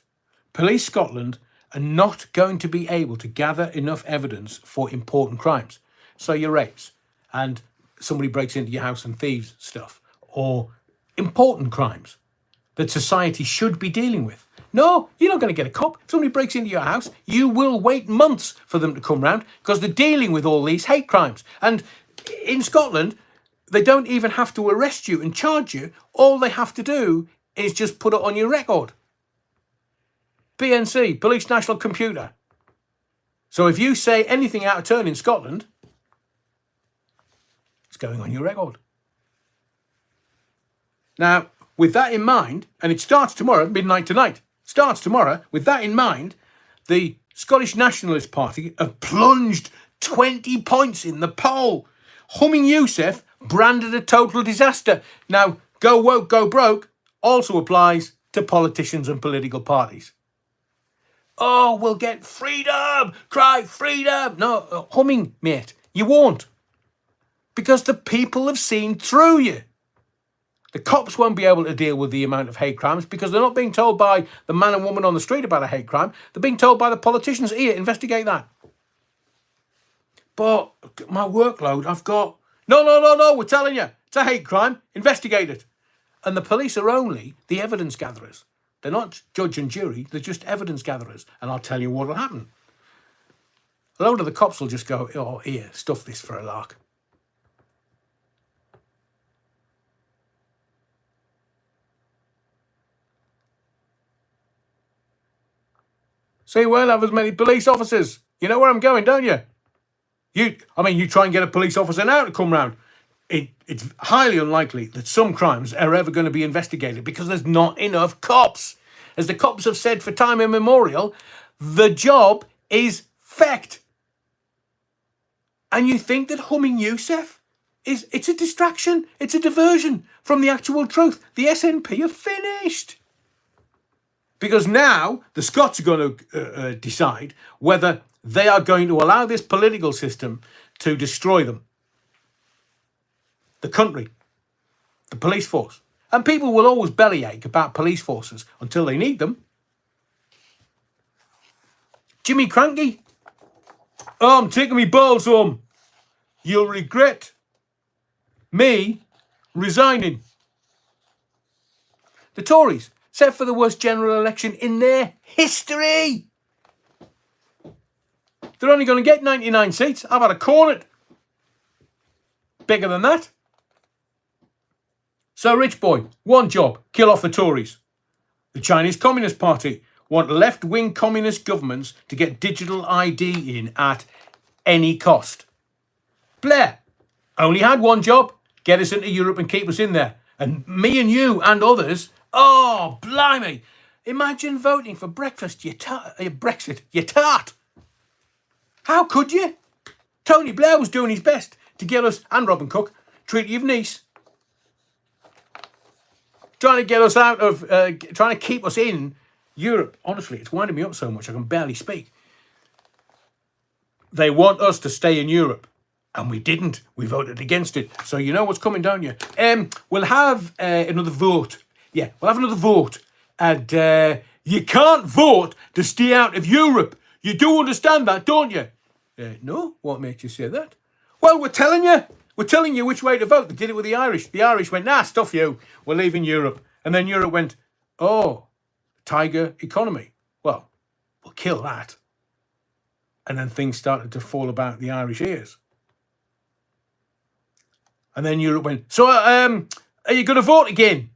Police Scotland are not going to be able to gather enough evidence for important crimes. So your rapes, and somebody breaks into your house and thieves stuff, or important crimes that society should be dealing with. No, you're not going to get a cop. If somebody breaks into your house, you will wait months for them to come round because they're dealing with all these hate crimes. And in Scotland, they don't even have to arrest you and charge you. All they have to do is just put it on your record. PNC, Police National Computer. So if you say anything out of turn in Scotland, it's going on your record. Now, with that in mind, and it starts tomorrow, midnight tonight, starts tomorrow, with that in mind, the Scottish Nationalist Party have plunged 20 points in the poll. Humming Yousef branded a total disaster. Now, go woke, go broke also applies to politicians and political parties. Oh, we'll get freedom, cry freedom. No, humming, mate, you won't. Because the people have seen through you. The cops won't be able to deal with the amount of hate crimes because they're not being told by the man and woman on the street about a hate crime. They're being told by the politicians, here, investigate that. But my workload, I've got... No, we're telling you, it's a hate crime, investigate it. And the police are only the evidence gatherers. They're not judge and jury, they're just evidence gatherers. And I'll tell you what will happen. A load of the cops will just go, oh, here, stuff this for a lark. So you won't have as many police officers. You know where I'm going, don't you? You try and get a police officer now to come round. It's highly unlikely that some crimes are ever going to be investigated because there's not enough cops. As the cops have said for time immemorial, the job is fecked. And you think that humming Yousef it's a distraction, it's a diversion from the actual truth. The SNP are finished. Because now the Scots are going to decide whether they are going to allow this political system to destroy them. The country, the police force. And people will always bellyache about police forces until they need them. Jimmy Cranky. Oh, I'm taking me balls home. You'll regret me resigning. The Tories set for the worst general election in their history. They're only going to get 99 seats. I've had a cornet. Bigger than that. So, rich boy, one job, kill off the Tories. The Chinese Communist Party want left-wing communist governments to get digital ID in at any cost. Blair only had one job, get us into Europe and keep us in there. And me and you and others, oh, blimey. Imagine voting for breakfast, Brexit, you tart. How could you? Tony Blair was doing his best to get us, and Robin Cook, Treaty of Nice. Trying to get us out of, trying to keep us in Europe. Honestly, it's winding me up so much I can barely speak. They want us to stay in Europe. And we didn't. We voted against it. So you know what's coming, don't you? We'll have another vote. Yeah, we'll have another vote. And you can't vote to stay out of Europe. You do understand that, don't you? No, what makes you say that? Well, we're telling you. We're telling you which way to vote. They did it with the Irish. The Irish went, nah, stuff you. We're leaving Europe. And then Europe went, oh, tiger economy. Well, we'll kill that. And then things started to fall about the Irish ears. And then Europe went, so are you going to vote again?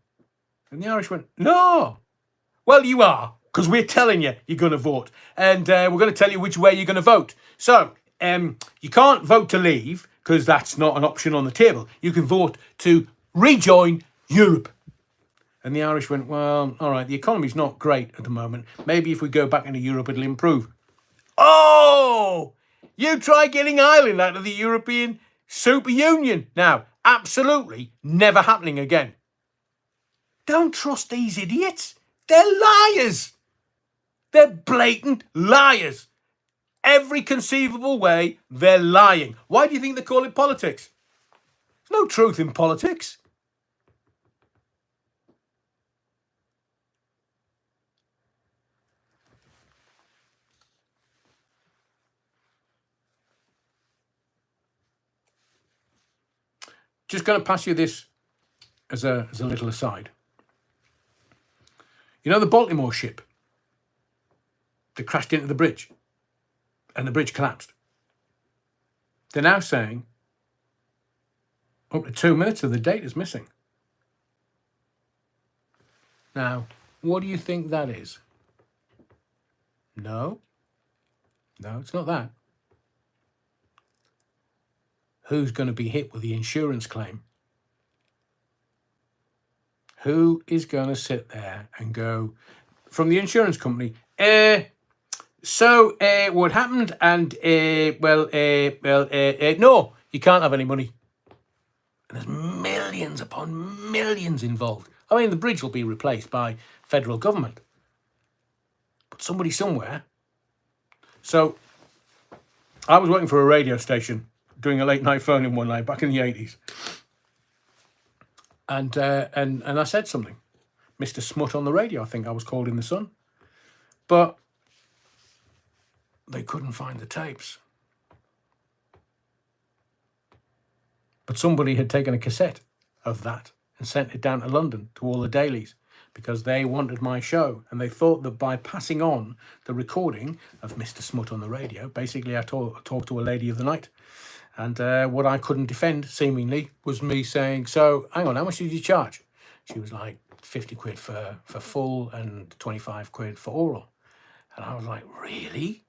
And the Irish went, no. Well, you are, because we're telling you you're going to vote. And we're going to tell you which way you're going to vote. So you can't vote to leave, because that's not an option on the table. You can vote to rejoin Europe. And the Irish went, well, all right, the economy's not great at the moment. Maybe if we go back into Europe, it'll improve. Oh, you try getting Ireland out of the European super union. Now, absolutely never happening again. Don't trust these idiots. They're liars. They're blatant liars. Every conceivable way, they're lying. Why do you think they call it politics? There's no truth in politics. Just going to pass you this as a little aside. You know the Baltimore ship that crashed into the bridge and the bridge collapsed? They're now saying up to 2 minutes of the date is missing. Now, what do you think that is? No, it's not that. Who's going to be hit with the insurance claim? Who is going to sit there and go from the insurance company, what happened? And, no, you can't have any money. And there's millions upon millions involved. I mean, the bridge will be replaced by federal government. But somebody somewhere. So I was working for a radio station doing a late night phone in one night back in the 80s. And I said something. Mr. Smut on the radio, I think I was called in the Sun. But they couldn't find the tapes. But somebody had taken a cassette of that and sent it down to London to all the dailies because they wanted my show. And they thought that by passing on the recording of Mr. Smut on the radio, basically I talked to a lady of the night. And what I couldn't defend, seemingly, was me saying, so, hang on, how much did you charge? She was like, 50 quid for full and 25 quid for oral. And I was like, really?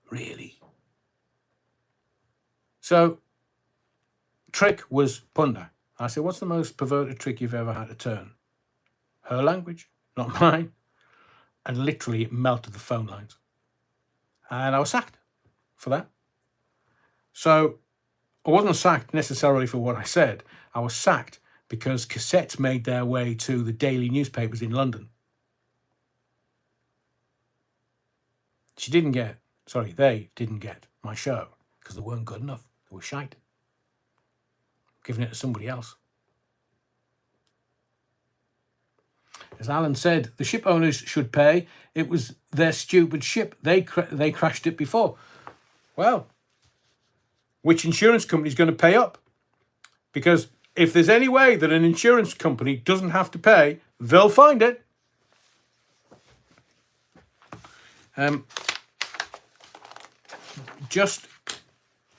Really? So, trick was Punda. I said, what's the most perverted trick you've ever had to turn? Her language, not mine. And literally it melted the phone lines. And I was sacked for that. So I wasn't sacked necessarily for what I said. I was sacked because cassettes made their way to the daily newspapers in London. They didn't get my show because they weren't good enough. They were shite. Giving it to somebody else. As Alan said, the ship owners should pay. It was their stupid ship. They crashed it before. Well, which insurance company is going to pay up? Because if there's any way that an insurance company doesn't have to pay, they'll find it. Just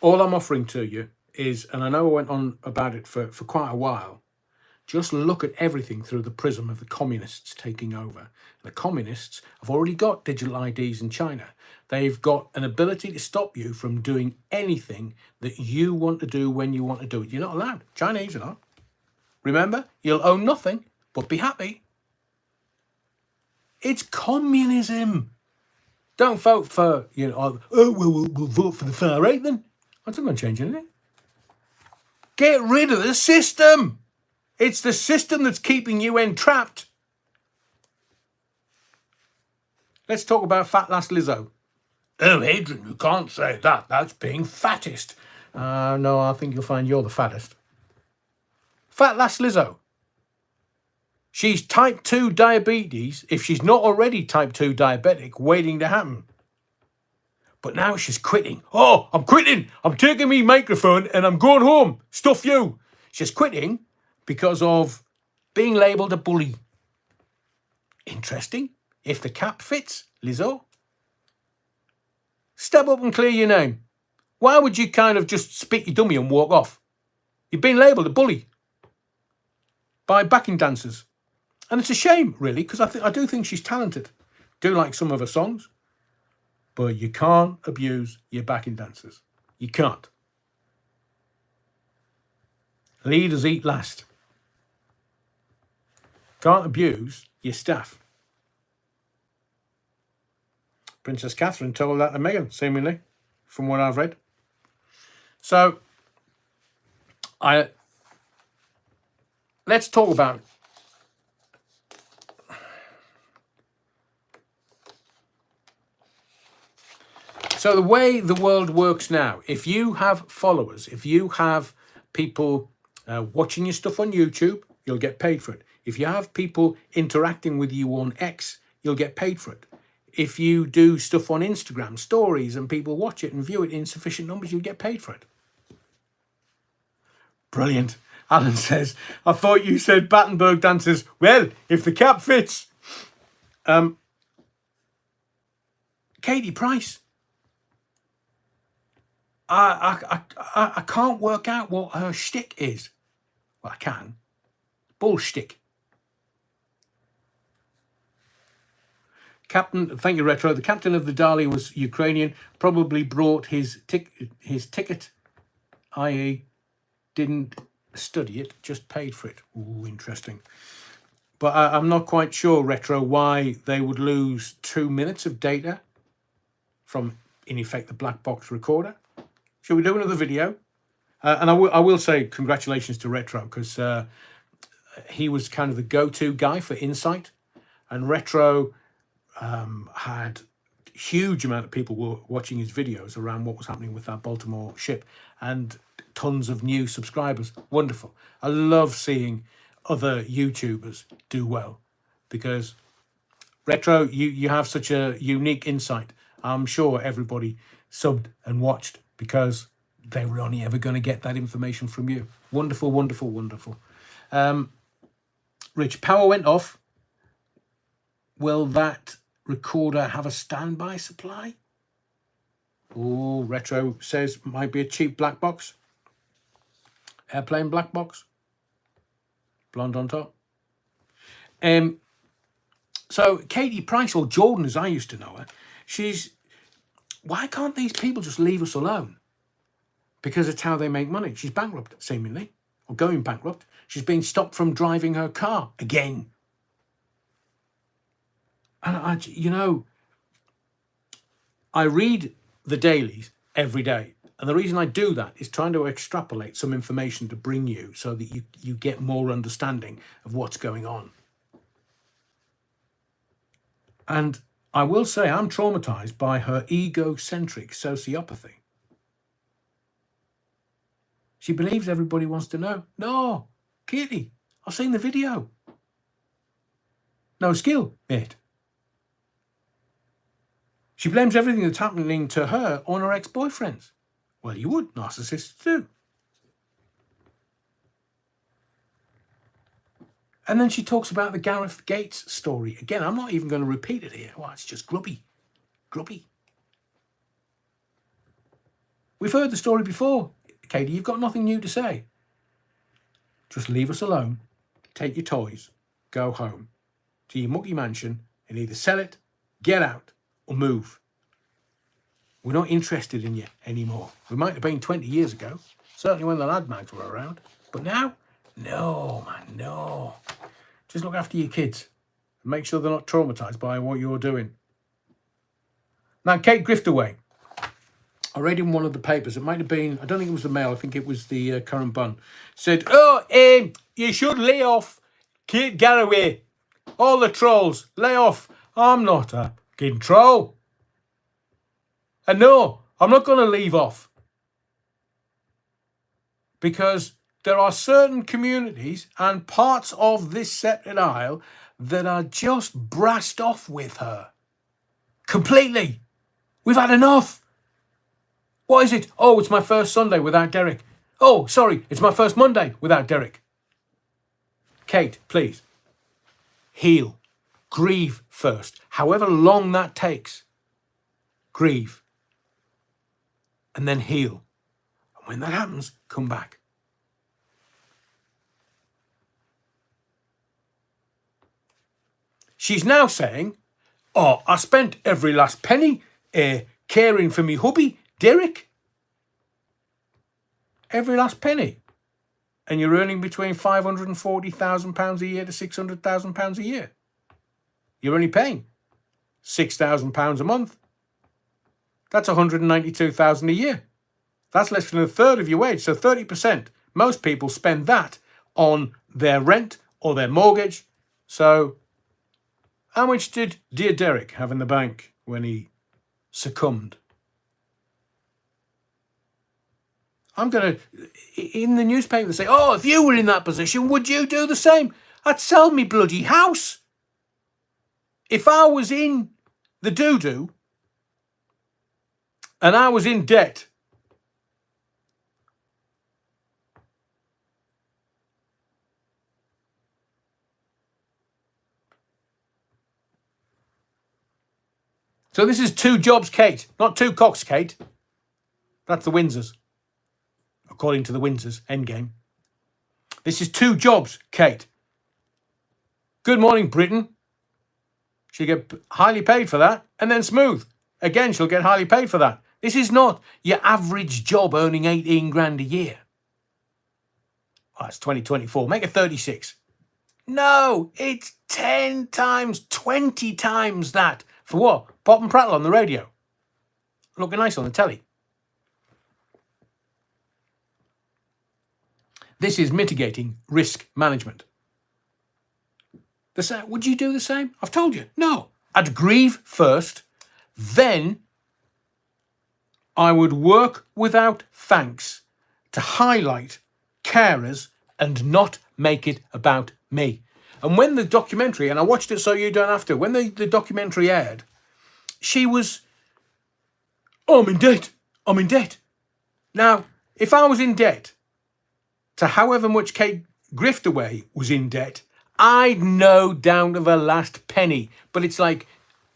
all I'm offering to you is, and I know I went on about it for quite a while, just look at everything through the prism of the communists taking over. The communists have already got digital IDs in China. They've got an ability to stop you from doing anything that you want to do when you want to do it. You're not allowed. Chinese are not. Remember, you'll own nothing, but be happy. It's communism. Don't vote for, we'll vote for the far right then. That's not going to change anything. Get rid of the system. It's the system that's keeping you entrapped. Let's talk about fat lass Lizzo. Oh, Adrian, you can't say that. That's being fattest. No, I think you'll find you're the fattest. Fat lass Lizzo. She's type 2 diabetes, if she's not already type 2 diabetic, waiting to happen. But now she's quitting. Oh, I'm quitting. I'm taking my microphone and I'm going home. Stuff you. She's quitting because of being labelled a bully. Interesting. If the cap fits, Lizzo. Step up and clear your name. Why would you kind of just spit your dummy and walk off? You've been labelled a bully by backing dancers. And it's a shame, really, because I do think she's talented. Do like some of her songs. But you can't abuse your backing dancers. You can't. Leaders eat last. Can't abuse your staff. Princess Catherine told that to Meghan, seemingly, from what I've read. So, let's talk about so the way the world works now. If you have followers, if you have people watching your stuff on YouTube, you'll get paid for it. If you have people interacting with you on X, you'll get paid for it. If you do stuff on Instagram, stories, and people watch it and view it in sufficient numbers, you'll get paid for it. Brilliant. Alan says, I thought you said Battenberg dancers. Well, if the cap fits. Katie Price. I can't work out what her shtick is. Well, I can. Bullshtick. Captain, thank you, Retro. The captain of the Dali was Ukrainian, probably brought his ticket, i.e. didn't study it, just paid for it. Ooh, interesting. But I'm not quite sure, Retro, why they would lose 2 minutes of data from, in effect, the black box recorder. Shall we do another video? And I will say congratulations to Retro, because he was kind of the go-to guy for insight. And Retro had a huge amount of people were watching his videos around what was happening with that Baltimore ship, and tons of new subscribers. Wonderful. I love seeing other YouTubers do well, because Retro, you have such a unique insight. I'm sure everybody subbed and watched because they were only ever going to get that information from you. Wonderful, wonderful, wonderful. Rich, power went off. Will that recorder have a standby supply? Oh, Retro says might be a cheap black box. Airplane black box. Blonde on top. So Katie Price, or Jordan as I used to know her, why can't these people just leave us alone? Because it's how they make money. She's bankrupt, seemingly, or going bankrupt. She's being stopped from driving her car again. And I read the dailies every day. And the reason I do that is trying to extrapolate some information to bring you so that you get more understanding of what's going on. And I will say I'm traumatized by her egocentric sociopathy. She believes everybody wants to know. No, Katie, I've seen the video. No skill, mate. She blames everything that's happening to her on her ex-boyfriends. Well, you would. Narcissists do. And then she talks about the Gareth Gates story. Again, I'm not even going to repeat it here. Well, it's just grubby. Grubby. We've heard the story before. Katie, you've got nothing new to say. Just leave us alone. Take your toys. Go home to your mucky mansion and either sell it, get out, or move. We're not interested in you anymore. We might have been 20 years ago, certainly when the lad mags were around. But now, no, man, no. Just look after your kids and make sure they're not traumatized by what you're doing. Now, Kate Griftaway, I read in one of the papers, it might have been, I don't think it was the Mail, I think it was the Current Bun, said, you should lay off Kate Garraway. All the trolls, lay off. I'm not a fucking troll. And no, I'm not going to leave off. Because there are certain communities and parts of this separate isle that are just brassed off with her. Completely. We've had enough. What is it? Oh, it's my first Sunday without Derek. Oh, sorry, it's my first Monday without Derek. Kate, please. Heal. Grieve first. However long that takes. Grieve. And then heal. And when that happens, come back. She's now saying, oh, I spent every last penny caring for me hubby, Derek. Every last penny. and you're earning between £540,000 a year to £600,000 a year. You're only paying £6,000 a month. That's £192,000 a year. That's less than a third of your wage. So 30%. Most people spend that on their rent or their mortgage. So how much did dear Derek have in the bank when he succumbed? I'm going to, in the newspaper, say, oh, if you were in that position, would you do the same? I'd sell me bloody house. If I was in the doo-doo and I was in debt, so this is 2 jobs, Kate, not 2 cocks, Kate. That's the Windsors, according to the Windsors endgame. This is 2 jobs, Kate. Good morning, Britain. She'll get highly paid for that. And then Smooth. Again, she'll get highly paid for that. This is not your average job earning 18 grand a year. Oh, it's 2024. Make it 36. No, it's 10 times, 20 times that. For what? Pop and prattle on the radio. Looking nice on the telly. This is mitigating risk management. Would you do the same? I've told you. No. I'd grieve first. Then I would work without thanks to highlight carers and not make it about me. And when the documentary, and I watched it so you don't have to, when the documentary aired, she was, oh, I'm in debt. I'm in debt. Now, if I was in debt to however much Kate Griftaway was in debt, I'd know down to the last penny. But it's like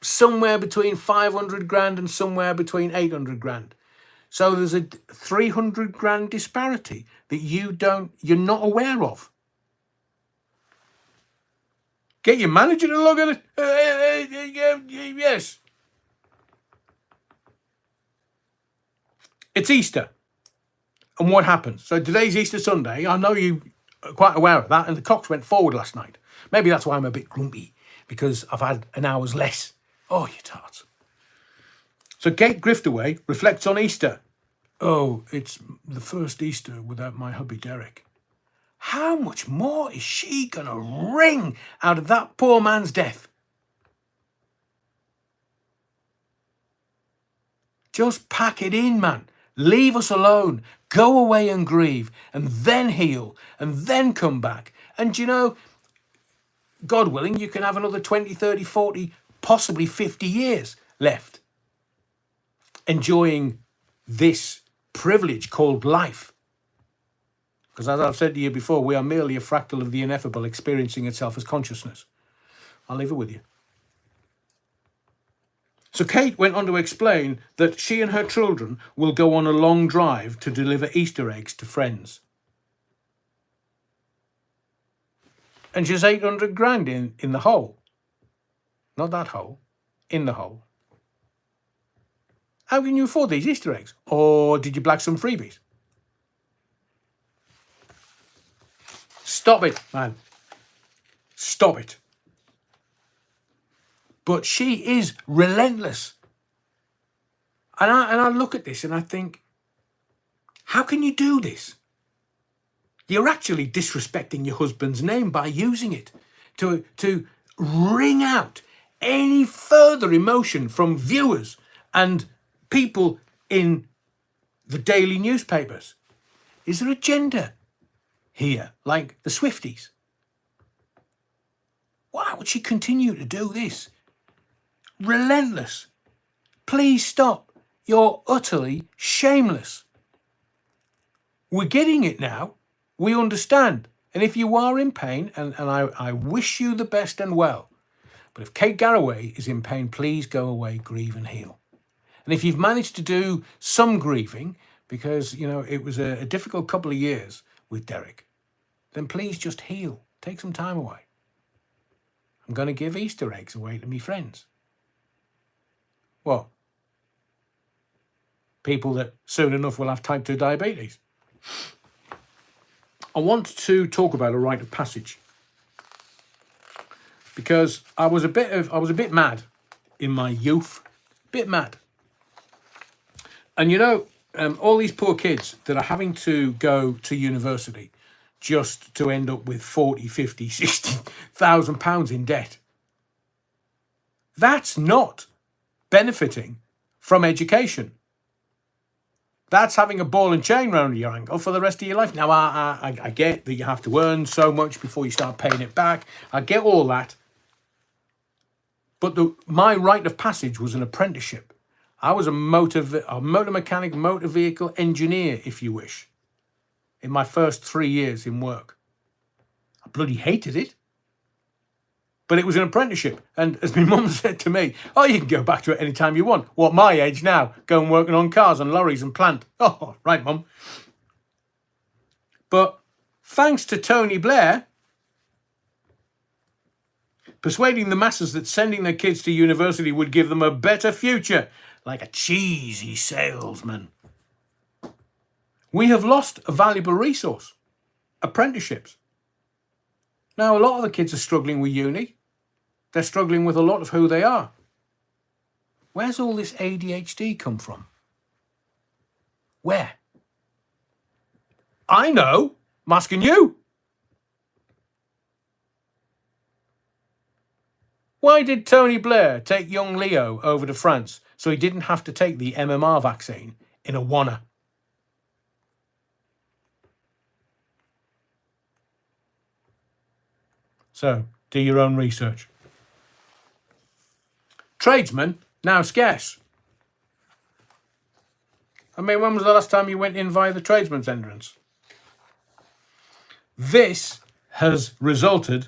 somewhere between 500 grand and somewhere between 800 grand. So there's a 300 grand disparity that you're not aware of. Get your manager to look at it. Yes. It's Easter. And what happens? So today's Easter Sunday. I know you are quite aware of that. And the clocks went forward last night. Maybe that's why I'm a bit grumpy. Because I've had an hour's less. Oh, you tarts. So Kate Griftaway reflects on Easter. Oh, it's the first Easter without my hubby Derek. How much more is she going to wring out of that poor man's death? Just pack it in, man. Leave us alone. Go away and grieve, and then heal, and then come back. And you know, God willing, you can have another 20, 30, 40, possibly 50 years left enjoying this privilege called life. Because as I've said to you before, we are merely a fractal of the ineffable experiencing itself as consciousness. I'll leave it with you. So Kate went on to explain that she and her children will go on a long drive to deliver Easter eggs to friends. And she's 800 grand in the hole. Not that hole, in the hole. How can you afford these Easter eggs? Or did you black some freebies? Stop it, man. Stop it. But she is relentless. And I look at this and I think, how can you do this? You're actually disrespecting your husband's name by using it to wring out any further emotion from viewers and people in the daily newspapers. Is there a gender here, like the Swifties? Why would she continue to do this? Relentless. Please stop. You're utterly shameless. We're getting it now. We understand. And if you are in pain, and I wish you the best and well, but if Kate Garraway is in pain, please go away, grieve and heal. And if you've managed to do some grieving, because, you know, it was a difficult couple of years with Derek, then please just heal. Take some time away. I'm going to give Easter eggs away to me friends. What? People that soon enough will have type 2 diabetes. I want to talk about a rite of passage, because I was a bit mad in my youth, bit mad. And all these poor kids that are having to go to university just to end up with 40, 50, 60,000 pounds in debt. That's not benefiting from education. That's having a ball and chain round your ankle for the rest of your life. Now, I get that you have to earn so much before you start paying it back. I get all that. But my rite of passage was an apprenticeship. I was a motor mechanic, motor vehicle engineer, if you wish, in my first 3 years in work. I bloody hated it. But it was an apprenticeship. And as my mum said to me, oh, you can go back to it any time you want. What, my age now? Go and working on cars and lorries and plant. Oh, right, Mum. But thanks to Tony Blair persuading the masses that sending their kids to university would give them a better future, like a cheesy salesman, we have lost a valuable resource, apprenticeships. Now, a lot of the kids are struggling with uni. They're struggling with a lot of who they are. Where's all this ADHD come from? Where? I know. I'm asking you. Why did Tony Blair take young Leo over to France so he didn't have to take the MMR vaccine in a wanna? So, do your own research. Tradesmen, now scarce. I mean, when was the last time you went in via the tradesman's entrance? This has resulted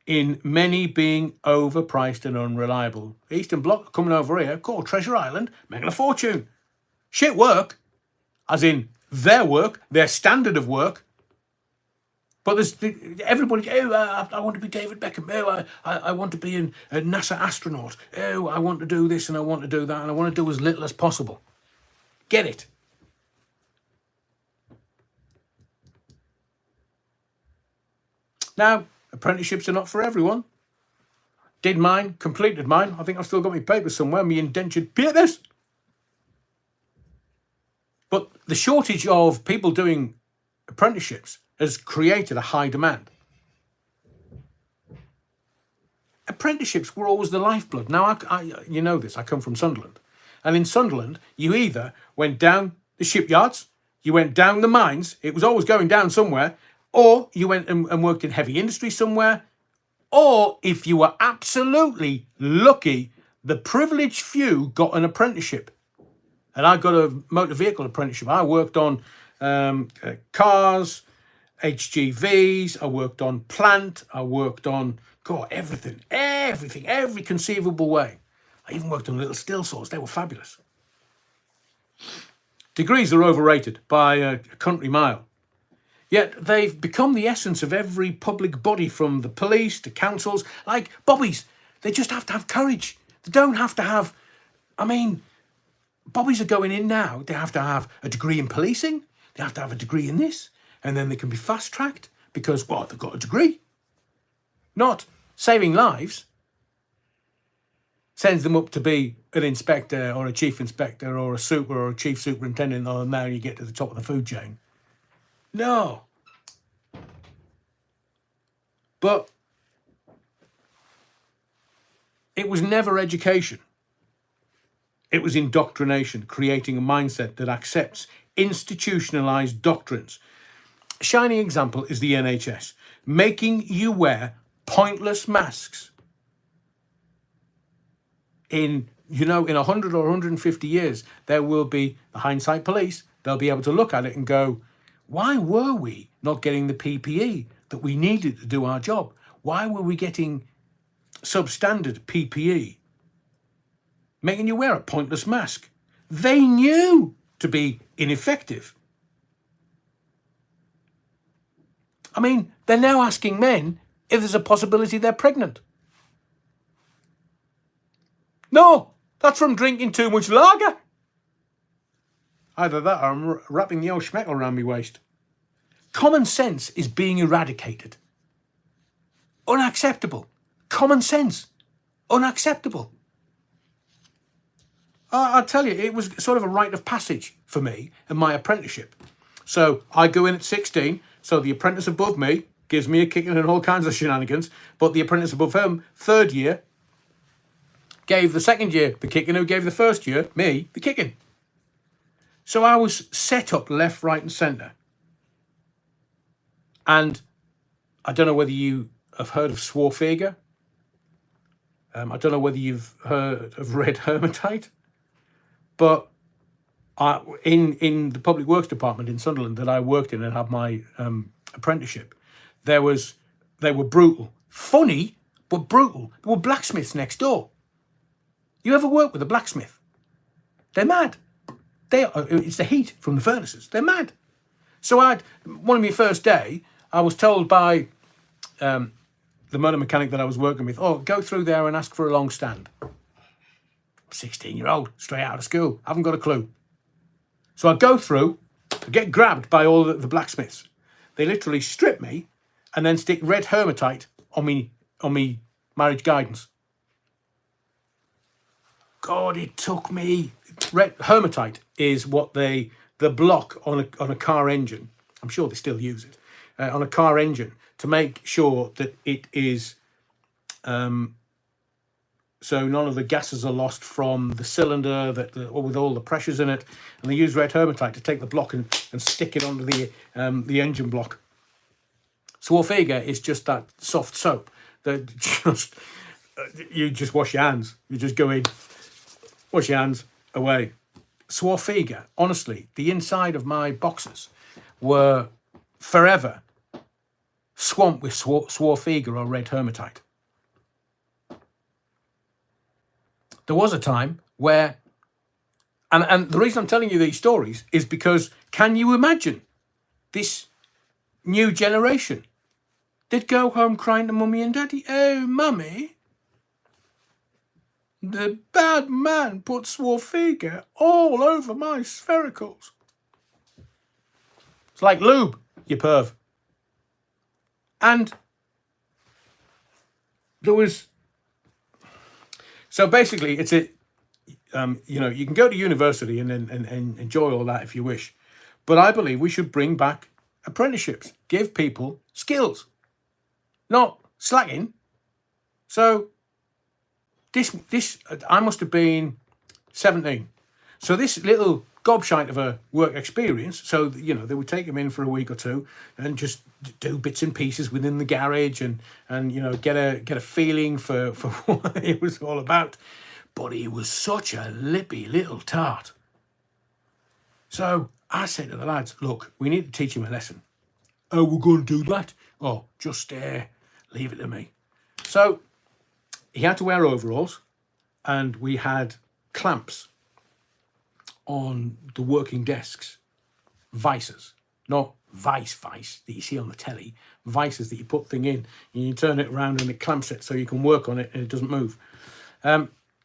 in many being overpriced and unreliable. Eastern Bloc coming over here, called Treasure Island, making a fortune. Shit work, as in their work, their standard of work. But there's everybody, I want to be David Beckham. I want to be a NASA astronaut. I want to do this and I want to do that and I want to do as little as possible. Get it? Now, apprenticeships are not for everyone. Did mine, completed mine. I think I've still got my papers somewhere, my indentured papers. But the shortage of people doing apprenticeships has created a high demand. Apprenticeships were always the lifeblood. Now, you know this, I come from Sunderland. And in Sunderland, you either went down the shipyards, you went down the mines, it was always going down somewhere, or you went and worked in heavy industry somewhere, or if you were absolutely lucky, the privileged few got an apprenticeship. And I got a motor vehicle apprenticeship. I worked on cars, HGVs, I worked on plant, I worked on, everything, every conceivable way. I even worked on little still saws, they were fabulous. Degrees are overrated by a country mile. Yet they've become the essence of every public body, from the police to councils, like bobbies. They just have to have courage. They don't have to have, bobbies are going in now, they have to have a degree in policing, they have to have a degree in this, and then they can be fast-tracked because, they've got a degree. Not saving lives sends them up to be an inspector or a chief inspector or a super or a chief superintendent, or now you get to the top of the food chain. No. But it was never education. It was indoctrination, creating a mindset that accepts institutionalized doctrines. A shining example is the NHS, making you wear pointless masks. In 100 or 150 years, there will be the hindsight police. They'll be able to look at it and go, why were we not getting the PPE that we needed to do our job? Why were we getting substandard PPE? Making you wear a pointless mask. They knew to be ineffective. They're now asking men if there's a possibility they're pregnant. No, that's from drinking too much lager. Either that or I'm wrapping the old schmeckle around my waist. Common sense is being eradicated. Unacceptable. Common sense. Unacceptable. I'll tell you, it was sort of a rite of passage for me and my apprenticeship. So I go in at 16, so the apprentice above me gives me a kicking and all kinds of shenanigans, but the apprentice above him, third year, gave the second year the kicking, who gave the first year, me, the kicking. So I was set up left, right and centre. And I don't know whether you have heard of Swarfega. I don't know whether you've heard of Red Hermitite. But in the public works department in Sunderland that I worked in and had my apprenticeship, they were brutal. Funny, but brutal. There were blacksmiths next door. You ever work with a blacksmith? They're mad. It's the heat from the furnaces. They're mad. So one of my first day, I was told by the motor mechanic that I was working with, oh, go through there and ask for a long stand. 16-year-old, straight out of school, haven't got a clue. So I go through, I get grabbed by all the blacksmiths. They literally strip me and then stick red hermitite on me marriage guidance. God, it took me. Red hermitite is what the block on a car engine. I'm sure they still use it on a car engine to make sure that it is. So none of the gases are lost from the cylinder or with all the pressures in it, and they use red hermitite to take the block and stick it onto the engine block. Swarfega is just that soft soap that you just wash your hands. You just go in, wash your hands, away. Swarfega, honestly, the inside of my boxes were forever swamped with Swarfega or red hermitite. There was a time where, and the reason I'm telling you these stories is because, can you imagine this new generation? They'd go home crying to mummy and daddy, oh, mummy, the bad man put Swarfega all over my sphericals. It's like lube, you perv. And there was... So basically, it's you can go to university and enjoy all that if you wish. But I believe we should bring back apprenticeships, give people skills, not slacking. So this I must have been 17. So this little gobshite of a work experience. So, they would take him in for a week or two and just do bits and pieces within the garage and get a feeling for what it was all about. But he was such a lippy little tart. So I said to the lads, look, we need to teach him a lesson. Oh, we're going to do that? Oh, just leave it to me. So he had to wear overalls, and we had clamps on the working desks, vices, not vice that you see on the telly, vices that you put thing in and you turn it around and it clamps it so you can work on it and it doesn't move.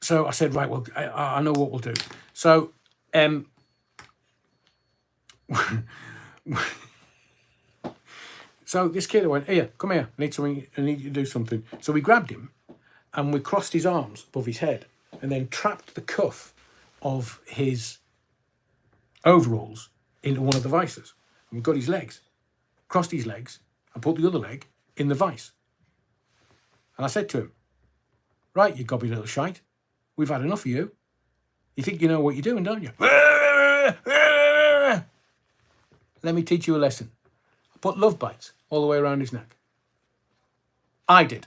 So I said, right, well, I know what we'll do. So so this kid went, here, come here, I need you to do something. So we grabbed him and we crossed his arms above his head and then trapped the cuff of his overalls into one of the vices. And we got his legs, crossed his legs, and put the other leg in the vice. And I said to him, right, you gobby little shite, we've had enough of you. You think you know what you're doing, don't you? Let me teach you a lesson. I put love bites all the way around his neck. I did.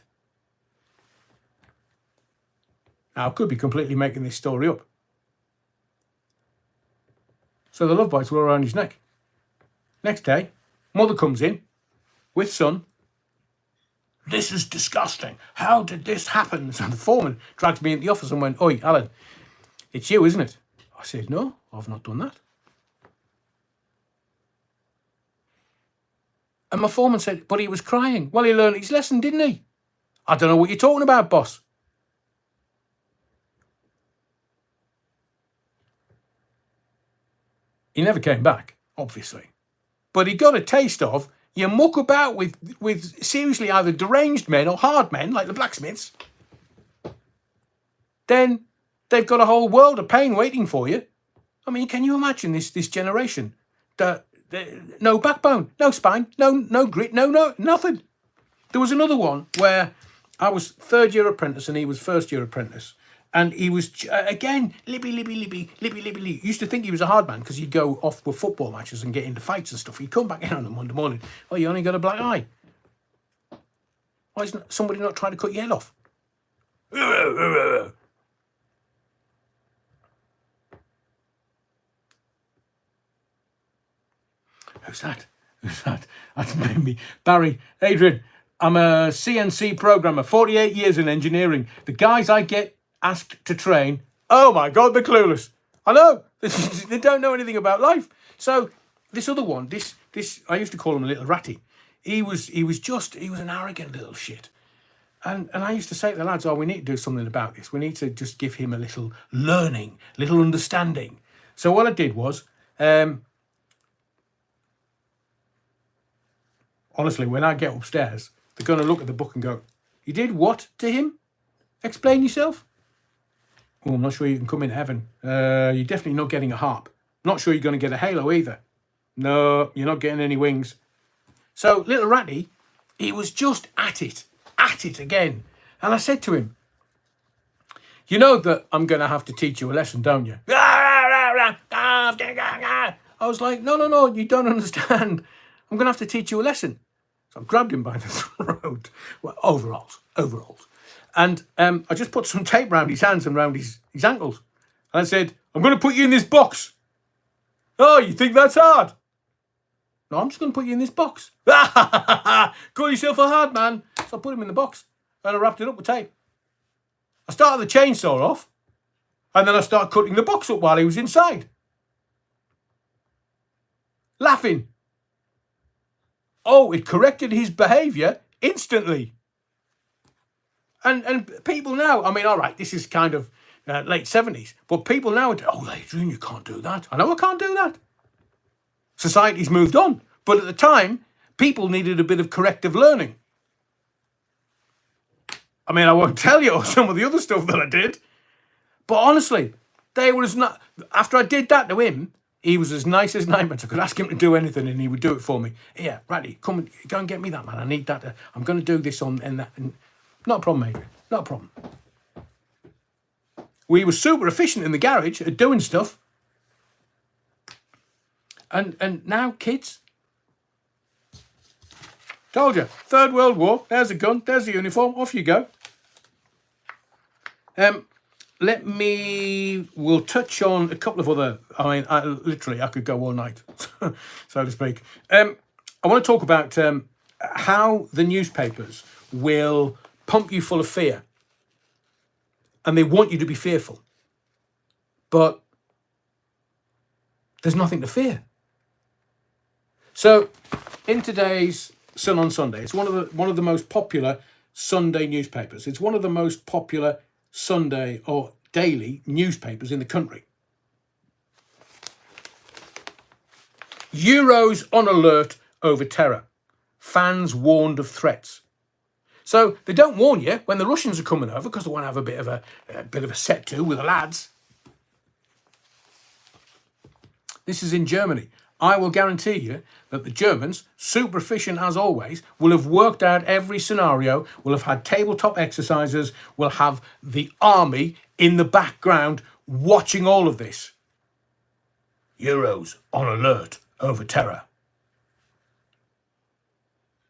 Now, I could be completely making this story up. So the love bites were around his neck. Next day, mother comes in with son. This is disgusting. How did this happen? So the foreman dragged me into the office and went, oi, Alan, it's you, isn't it? I said, no, I've not done that. And my foreman said, but he was crying. Well, he learned his lesson, didn't he? I don't know what you're talking about, boss. He never came back, obviously. But he got a taste of, you muck about with seriously either deranged men or hard men, like the blacksmiths, then they've got a whole world of pain waiting for you. I mean, can you imagine this generation? No backbone, no spine, no grit, no nothing. There was another one where I was third year apprentice and he was first year apprentice. And he was, again, libby. Used to think he was a hard man because he'd go off with football matches and get into fights and stuff. He'd come back in on a Monday morning. Oh, you only got a black eye. Why is somebody not trying to cut your head off? Who's that? That's made me. Barry, Adrian, I'm a CNC programmer, 48 years in engineering. The guys I get asked to train, oh my God, they're clueless. I know. They don't know anything about life. So this other one, this I used to call him a little ratty. He was an arrogant little shit. And I used to say to the lads, oh, we need to do something about this. We need to just give him a little learning, little understanding. So what I did was, honestly, when I get upstairs, they're going to look at the book and go, you did what to him? Explain yourself. Oh, I'm not sure you can come into heaven. You're definitely not getting a harp. Not sure you're going to get a halo either. No, you're not getting any wings. So little Ratty, he was just at it again. And I said to him, you know that I'm going to have to teach you a lesson, don't you? I was like, no, you don't understand. I'm going to have to teach you a lesson. So I grabbed him by the throat. Well, overalls. And I just put some tape around his hands and around his ankles. And I said, I'm going to put you in this box. Oh, you think that's hard? No, I'm just going to put you in this box. Call yourself a hard man. So I put him in the box and I wrapped it up with tape. I started the chainsaw off and then I started cutting the box up while he was inside. Laughing. Oh, it corrected his behaviour instantly. And people now, I mean, all right, this is kind of late 70s, but people now, oh, Adrian, you can't do that. I know I can't do that. Society's moved on. But at the time, people needed a bit of corrective learning. I mean, I won't tell you some of the other stuff that I did. But honestly, they were as not. After I did that to him, he was as nice as ninepence. I could ask him to do anything and he would do it for me. Yeah, Ratty, come and go and get me that, man. I need that. I'm going to do this on and that. And not a problem, Adrian. Not a problem. We were super efficient in the garage at doing stuff. And now kids. Told you. Third World War. There's a gun. There's the uniform. Off you go. We'll touch on a couple of other, I mean, I could go all night, so to speak. I want to talk about how the newspapers will pump you full of fear. And they want you to be fearful. But there's nothing to fear. So in today's Sun on Sunday, it's one of the most popular Sunday newspapers. It's one of the most popular Sunday or daily newspapers in the country. Euros on alert over terror. Fans warned of threats. So they don't warn you when the Russians are coming over because they want to have a bit of a set to with the lads. This is in Germany. I will guarantee you that the Germans, super efficient as always, will have worked out every scenario, will have had tabletop exercises, will have the army in the background watching all of this. Euros on alert over terror.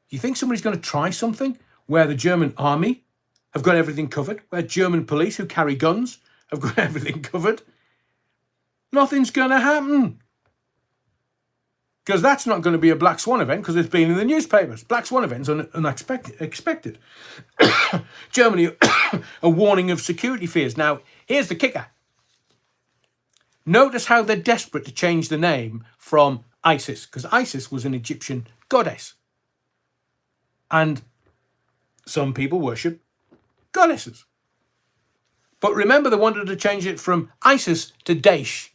You think somebody's going to try something where the German army have got everything covered, where German police who carry guns have got everything covered? Nothing's going to happen. Because that's not going to be a Black Swan event because it's been in the newspapers. Black Swan events are unexpected. Germany, a warning of security fears. Now, here's the kicker. Notice how they're desperate to change the name from ISIS, because ISIS was an Egyptian goddess. And some people worship goddesses. But remember, they wanted to change it from ISIS to Daesh.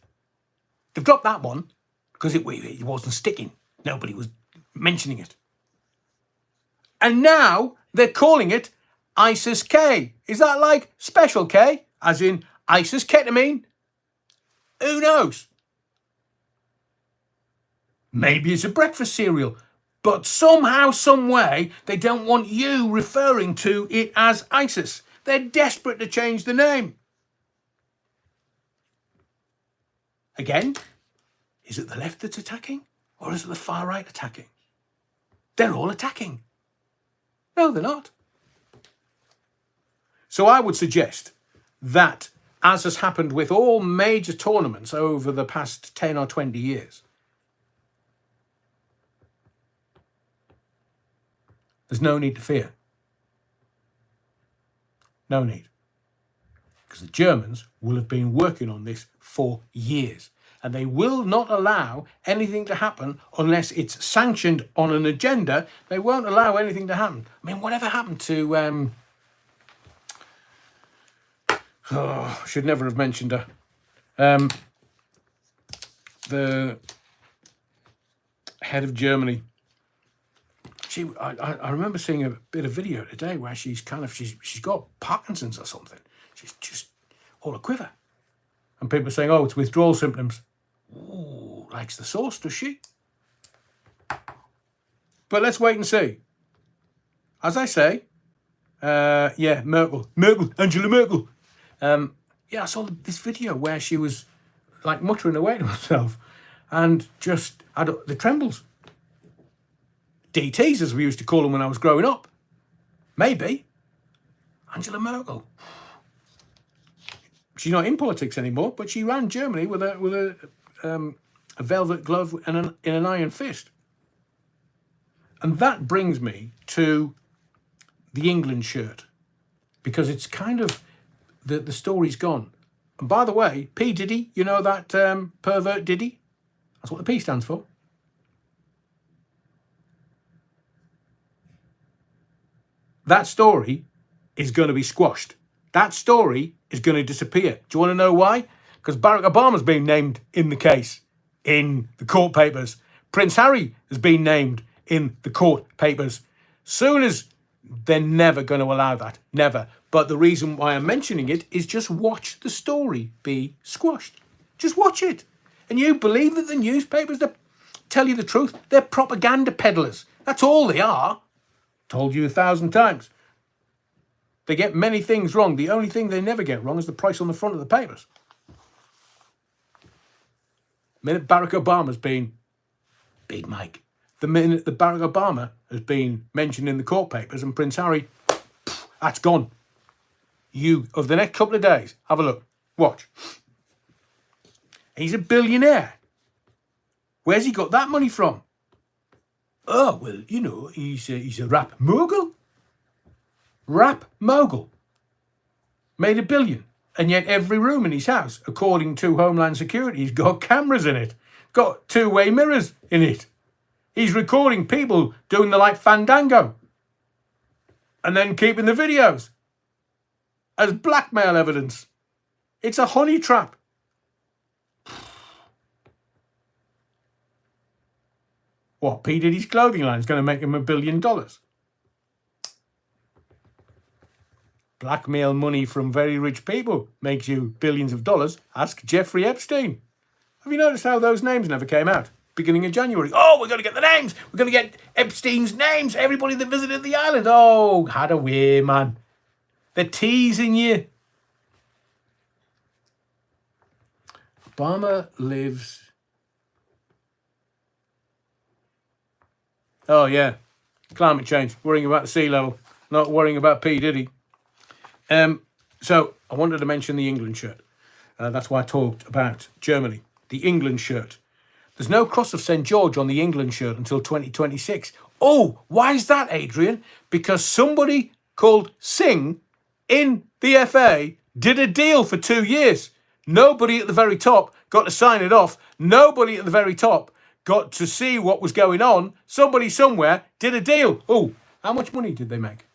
They've dropped that one because it wasn't sticking. Nobody was mentioning it. And now they're calling it ISIS K. Is that like special K? As in ISIS ketamine? Who knows? Maybe it's a breakfast cereal. But somehow, some way, they don't want you referring to it as ISIS. They're desperate to change the name. Again, is it the left that's attacking? Or is it the far right attacking? They're all attacking. No, they're not. So I would suggest that, as has happened with all major tournaments over the past 10 or 20 years, there's no need to fear. No need. Because the Germans will have been working on this for years. And they will not allow anything to happen unless it's sanctioned on an agenda. They won't allow anything to happen. I mean, whatever happened to... should never have mentioned her. The head of Germany. I remember seeing a bit of video today where she's got Parkinson's or something. She's just all a quiver. And people are saying, oh, it's withdrawal symptoms. Ooh, likes the sauce, does she? But let's wait and see. As I say, Merkel, Angela Merkel. I saw this video where she was like muttering away to herself and just, the trembles. DTs, as we used to call them when I was growing up. Maybe. Angela Merkel. She's not in politics anymore, but she ran Germany with a velvet glove and in an iron fist. And that brings me to the England shirt, because it's kind of, the story's gone. And by the way, P-Diddy, you know that pervert Diddy? That's what the P stands for. That story is going to be squashed. That story is going to disappear. Do you want to know why? Because Barack Obama's been named in the case, in the court papers. Prince Harry has been named in the court papers. Soon as they're never going to allow that. Never. But the reason why I'm mentioning it is just watch the story be squashed. Just watch it. And you believe that the newspapers that tell you the truth, they're propaganda peddlers. That's all they are. Told you 1,000 times. They get many things wrong. The only thing they never get wrong is the price on the front of the papers. The minute Barack Obama's been Big Mike, the minute that Barack Obama has been mentioned in the court papers and Prince Harry, that's gone. You, over the next couple of days, have a look. Watch. He's a billionaire. Where's he got that money from? Oh, well, you know, he's a rap mogul. Rap mogul. Made $1 billion. And yet every room in his house, according to Homeland Security, he's got cameras in it. Got two-way mirrors in it. He's recording people doing the like Fandango. And then keeping the videos as blackmail evidence. It's a honey trap. What, P-Diddy's clothing line is going to make him $1 billion? Blackmail money from very rich people makes you billions of dollars. Ask Jeffrey Epstein. Have you noticed how those names never came out? Beginning of January. Oh, we're going to get the names. We're going to get Epstein's names. Everybody that visited the island. Oh, had a way, man. They're teasing you. Obama lives... Oh, yeah. Climate change. Worrying about the sea level. Not worrying about P-Diddy. So, I wanted to mention the England shirt. That's why I talked about Germany. The England shirt. There's no cross of St. George on the England shirt until 2026. Oh, why is that, Adrian? Because somebody called Singh in the FA did a deal for 2 years. Nobody at the very top got to sign it off. Nobody at the very top got to see what was going on. Somebody somewhere did a deal. Oh, how much money did they make?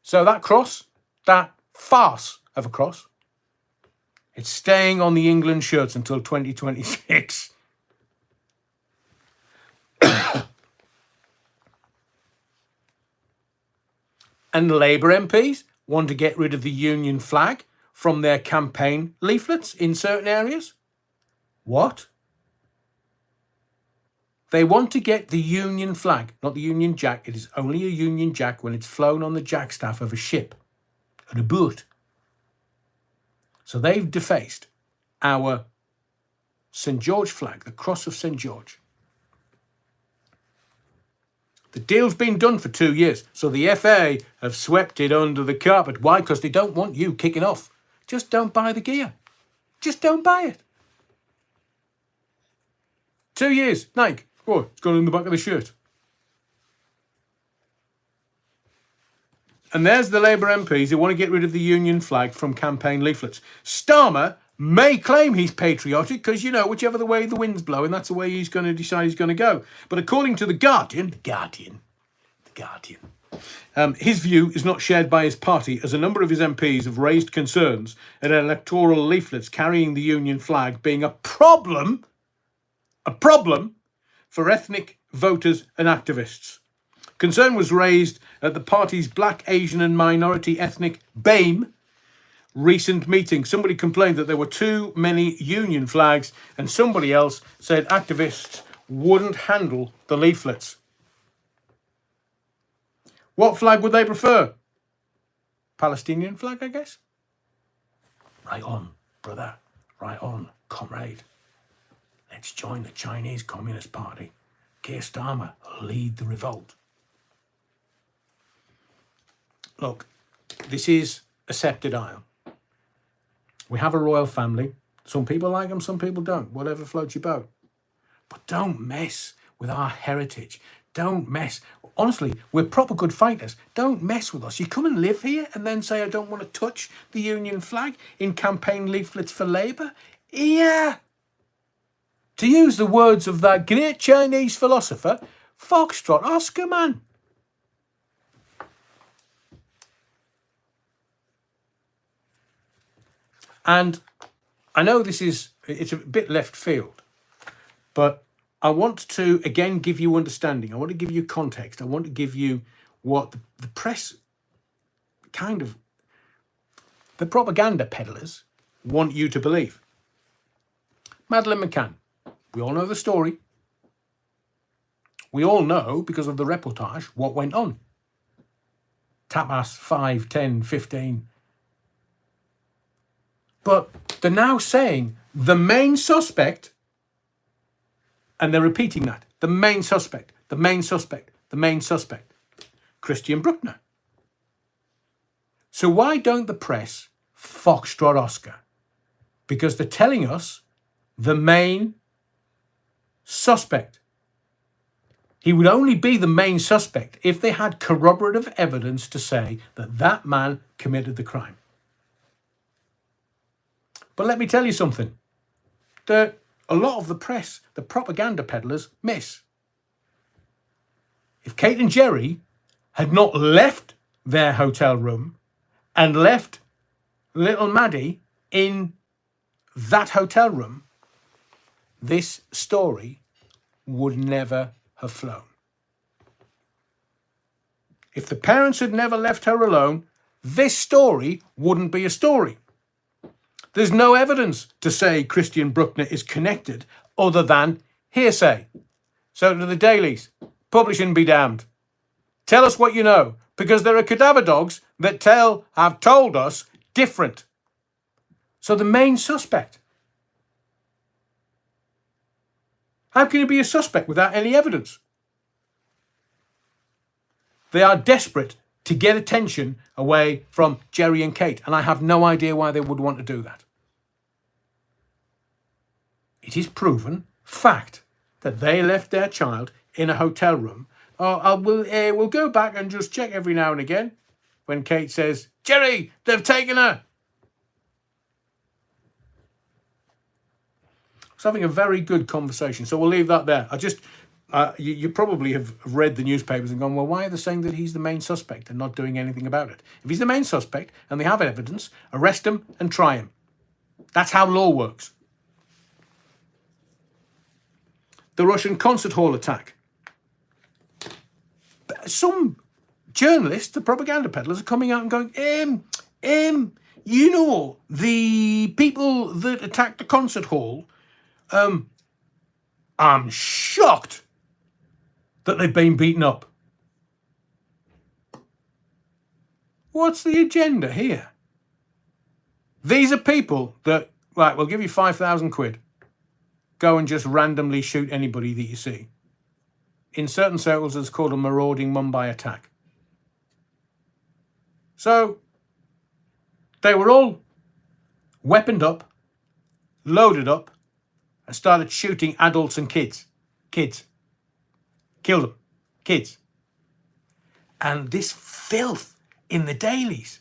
So that cross, that farce of a cross, it's staying on the England shirts until 2026. And Labour MPs want to get rid of the Union flag from their campaign leaflets in certain areas. What? They want to get the Union flag, not the Union Jack. It is only a Union Jack when it's flown on the jackstaff of a ship, at a boat. So they've defaced our St. George flag, the cross of St. George. The deal's been done for 2 years, so the FA have swept it under the carpet. Why? Because they don't want you kicking off. Just don't buy the gear. Just don't buy it. 2 years, Nike. Oh, it's gone in the back of the shirt. And there's the Labour MPs who want to get rid of the Union flag from campaign leaflets. Starmer may claim he's patriotic because, you know, whichever way the wind's blowing, that's the way he's going to decide he's going to go. But according to The Guardian, his view is not shared by his party, as a number of his MPs have raised concerns at electoral leaflets carrying the Union flag being a problem for ethnic voters and activists. Concern was raised at the party's Black, Asian and Minority Ethnic BAME recent meeting. Somebody complained that there were too many Union flags, and somebody else said activists wouldn't handle the leaflets. What flag would they prefer? Palestinian flag, I guess? Right on, brother. Right on, comrade. Let's join the Chinese Communist Party. Keir Starmer will lead the revolt. Look, this is a sceptred isle. We have a royal family. Some people like them, some people don't. Whatever floats your boat. But don't mess with our heritage. Don't mess. Honestly, we're proper good fighters. Don't mess with us. You come and live here and then say, I don't want to touch the Union flag in campaign leaflets for Labour? Yeah. To use the words of that great Chinese philosopher, Foxtrot Oscar, man. And I know it's a bit left field, but I want to, again, give you understanding. I want to give you context. I want to give you what the press the propaganda peddlers want you to believe. Madeleine McCann. We all know the story. We all know, because of the reportage, what went on. Tapas 5, 10, 15. But they're now saying the main suspect, and they're repeating that, the main suspect, Christian Bruckner. So why don't the press foxtrot Oscar? Because they're telling us the main suspect. He would only be the main suspect if they had corroborative evidence to say that that man committed the crime. But let me tell you something that a lot of the press, the propaganda peddlers, miss. If Kate and Jerry had not left their hotel room and left little Maddie in that hotel room, this story would never have flown. If the parents had never left her alone, this story wouldn't be a story. There's no evidence to say Christian Bruckner is connected other than hearsay. So to the dailies, publishing be damned. Tell us what you know, because there are cadaver dogs that have told us different. So the main suspect. How can he be a suspect without any evidence? They are desperate to get attention away from Jerry and Kate, and I have no idea why they would want to do that. It is proven fact that they left their child in a hotel room. We'll go back and just check every now and again when Kate says, Jerry, they've taken her. It's having a very good conversation, so we'll leave that there. You probably have read the newspapers and gone, well, why are they saying that he's the main suspect and not doing anything about it? If he's the main suspect and they have evidence, arrest him and try him. That's how law works. The Russian concert hall attack. some journalists, the propaganda peddlers, are coming out and going, you know, the people that attacked the concert hall, I'm shocked that they've been beaten up. What's the agenda here? These are people that, right, we'll give you 5,000 quid. Go and just randomly shoot anybody that you see. In certain circles, it's called a marauding Mumbai attack. So, they were all weaponed up, loaded up, and started shooting adults and kids. Kids. Killed them. Kids. And this filth in the dailies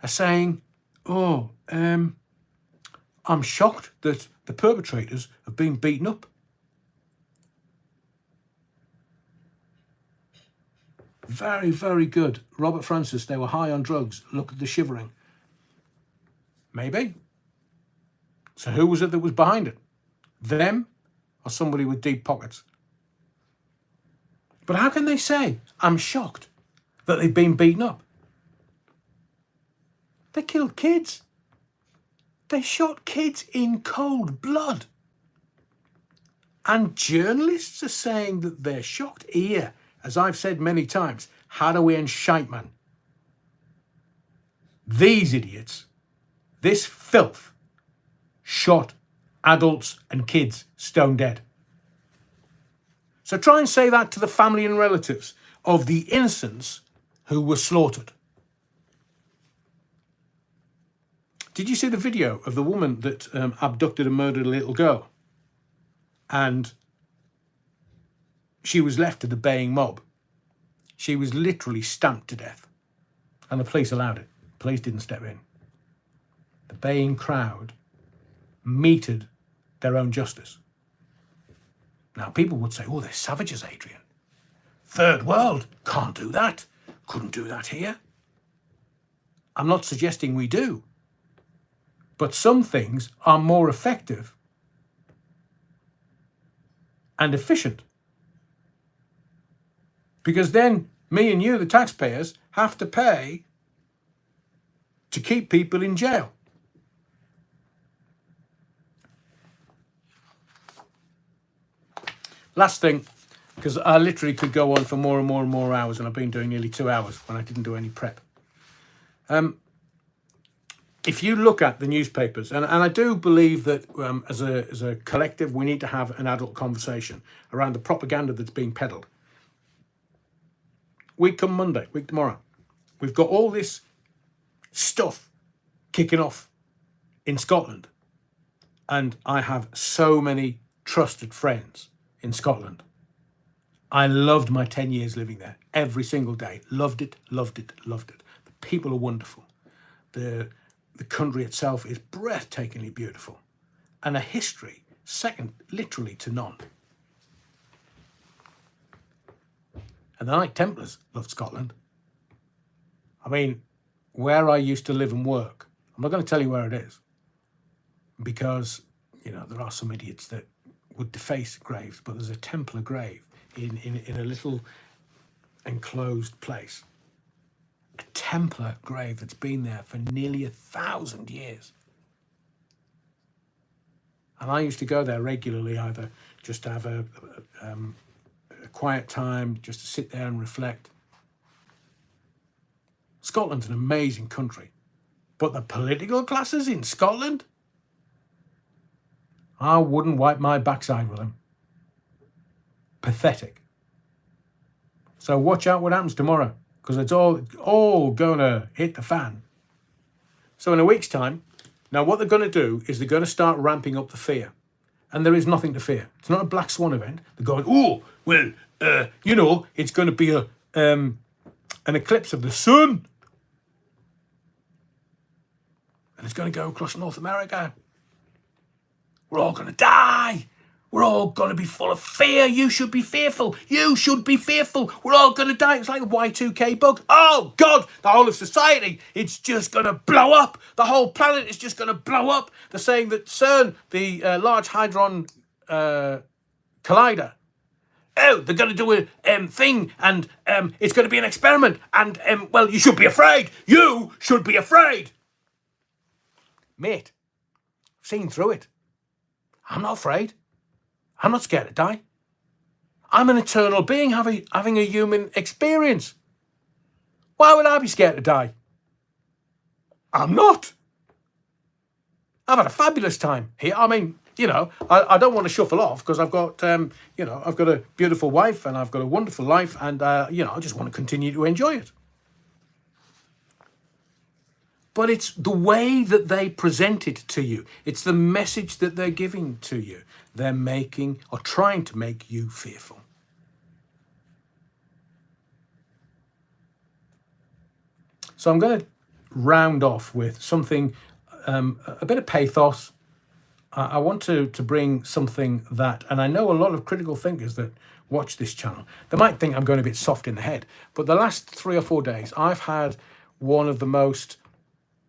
are saying, I'm shocked that the perpetrators have been beaten up. Very, very good. Robert Francis, they were high on drugs. Look at the shivering. Maybe. So who was it that was behind it? Them or somebody with deep pockets? But how can they say, I'm shocked that they've been beaten up? They killed kids. They shot kids in cold blood. And journalists are saying that they're shocked. Here, as I've said many times, Hathaway and Scheitman. These idiots, this filth, shot adults and kids stone dead. So try and say that to the family and relatives of the innocents who were slaughtered. Did you see the video of the woman that abducted and murdered a little girl? And she was left to the baying mob. She was literally stamped to death. And the police allowed it. The police didn't step in. The baying crowd meted their own justice. Now, people would say, they're savages, Adrian. Third world, can't do that. Couldn't do that here. I'm not suggesting we do. But some things are more effective and efficient. Because then me and you, the taxpayers, have to pay to keep people in jail. Last thing, because I literally could go on for more and more and more hours, and I've been doing nearly 2 hours when I didn't do any prep. If you look at the newspapers, and I do believe that as a collective, we need to have an adult conversation around the propaganda that's being peddled. Week come Monday, week tomorrow, we've got all this stuff kicking off in Scotland. And I have so many trusted friends in Scotland. I loved my 10 years living there every single day. Loved it, loved it, loved it. The people are wonderful. The country itself is breathtakingly beautiful. And a history second literally to none. And the Knight Templars loved Scotland. I mean, where I used to live and work, I'm not going to tell you where it is, because, there are some idiots that would deface graves, but there's a Templar grave in a little enclosed place. A Templar grave that's been there for nearly 1,000 years. And I used to go there regularly, either just to have a quiet time, just to sit there and reflect. Scotland's an amazing country, but the political classes in Scotland, I wouldn't wipe my backside with them. Pathetic. So watch out what happens tomorrow, because it's all going to hit the fan. So in a week's time, now what they're going to do is they're going to start ramping up the fear. And there is nothing to fear. It's not a Black Swan event. They're going, it's going to be an eclipse of the sun. And it's going to go across North America. We're all going to die. We're all going to be full of fear. You should be fearful. You should be fearful. We're all going to die. It's like a Y2K bug. Oh, God, the whole of society, it's just going to blow up. The whole planet is just going to blow up. They're saying that CERN, the Large Hadron Collider, oh, they're going to do a thing, and it's going to be an experiment, and, well, you should be afraid. You should be afraid. Mate, I've seen through it. I'm not afraid. I'm not scared to die. I'm an eternal being having a human experience. Why would I be scared to die? I'm not. I've had a fabulous time here. I mean, you know, I don't want to shuffle off because I've got, you know, I've got a beautiful wife and I've got a wonderful life, and, you know, I just want to continue to enjoy it. But it's the way that they present it to you. It's the message that they're giving to you. They're making or trying to make you fearful. So I'm going to round off with something, a bit of pathos. I want to bring something that, and I know a lot of critical thinkers that watch this channel, they might think I'm going a bit soft in the head, but the last 3 or 4 days, I've had one of the most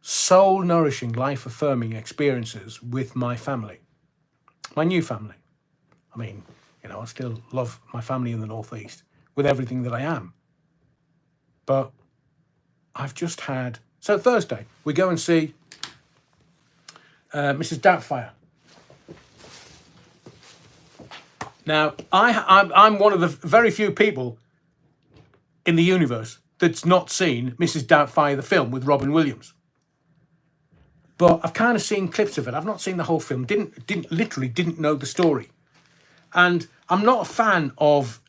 soul-nourishing, life-affirming experiences with my family, my new family. I mean, you know, I still love my family in the Northeast with everything that I am. But I've just had... So Thursday, we go and see Mrs. Doubtfire. Now, I'm one of the very few people in the universe that's not seen Mrs. Doubtfire, the film with Robin Williams. But I've kind of seen clips of it. I've not seen the whole film. Didn't know the story. And I'm not a fan of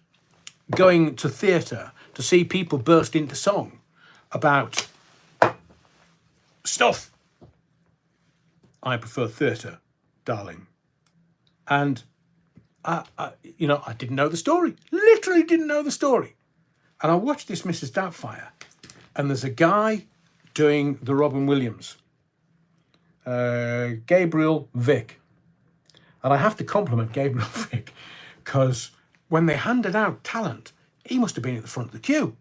going to theatre to see people burst into song about stuff. I prefer theatre, darling. And, you know, I didn't know the story. Literally didn't know the story. And I watched this Mrs. Doubtfire, and there's a guy doing the Robin Williams. Gabriel Vick. And I have to compliment Gabriel Vick, because when they handed out talent, he must have been at the front of the queue.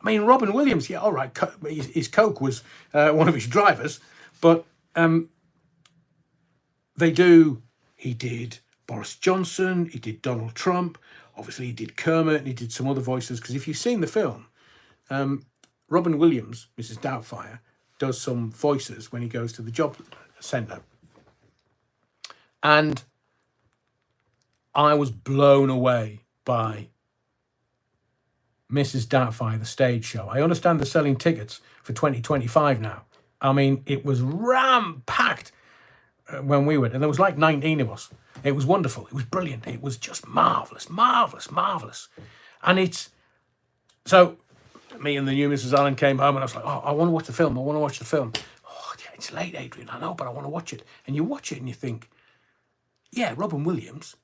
I mean, Robin Williams, yeah, all right, his coke was one of his drivers, but he did Boris Johnson, he did Donald Trump, obviously he did Kermit, and he did some other voices, because if you've seen the film, Robin Williams, Mrs. Doubtfire, does some voices when he goes to the job centre. And I was blown away by Mrs. Doubtfire, the stage show. I understand they're selling tickets for 2025 now. I mean, it was ram-packed when we went, and there was like 19 of us. It was wonderful. It was brilliant. It was just marvellous, marvellous, marvellous. And it's... So, me and the new Mrs. Allen came home, and I was like, oh, I want to watch the film. I want to watch the film. Oh, yeah, it's late, Adrian. I know, but I want to watch it. And you watch it and you think, yeah, Robin Williams,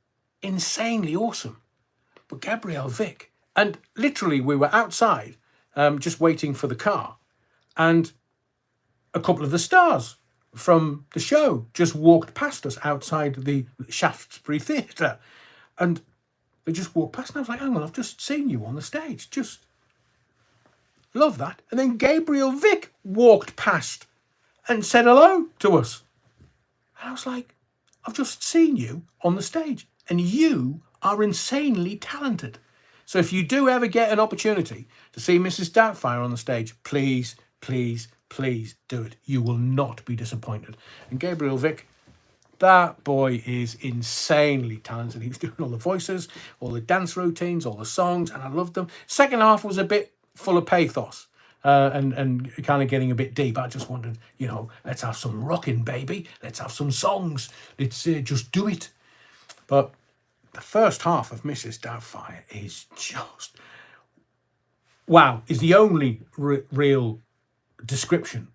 insanely awesome. But Gabriel Vick, and literally we were outside just waiting for the car, and a couple of the stars from the show just walked past us outside the Shaftesbury Theatre, and they just walked past, and I was like, hang on, I've just seen you on the stage. Just love that. And then Gabriel Vick walked past and said hello to us. And I was like, I've just seen you on the stage, and you are insanely talented. So if you do ever get an opportunity to see Mrs. Doubtfire on the stage, please, please, please do it. You will not be disappointed. And Gabriel Vick, that boy is insanely talented. He was doing all the voices, all the dance routines, all the songs, and I loved them. Second half was a bit full of pathos and kind of getting a bit deep. I just wondered, you know, let's have some rocking, baby. Let's have some songs. Let's just do it. But the first half of Mrs. Doubtfire is just... wow, is the only real description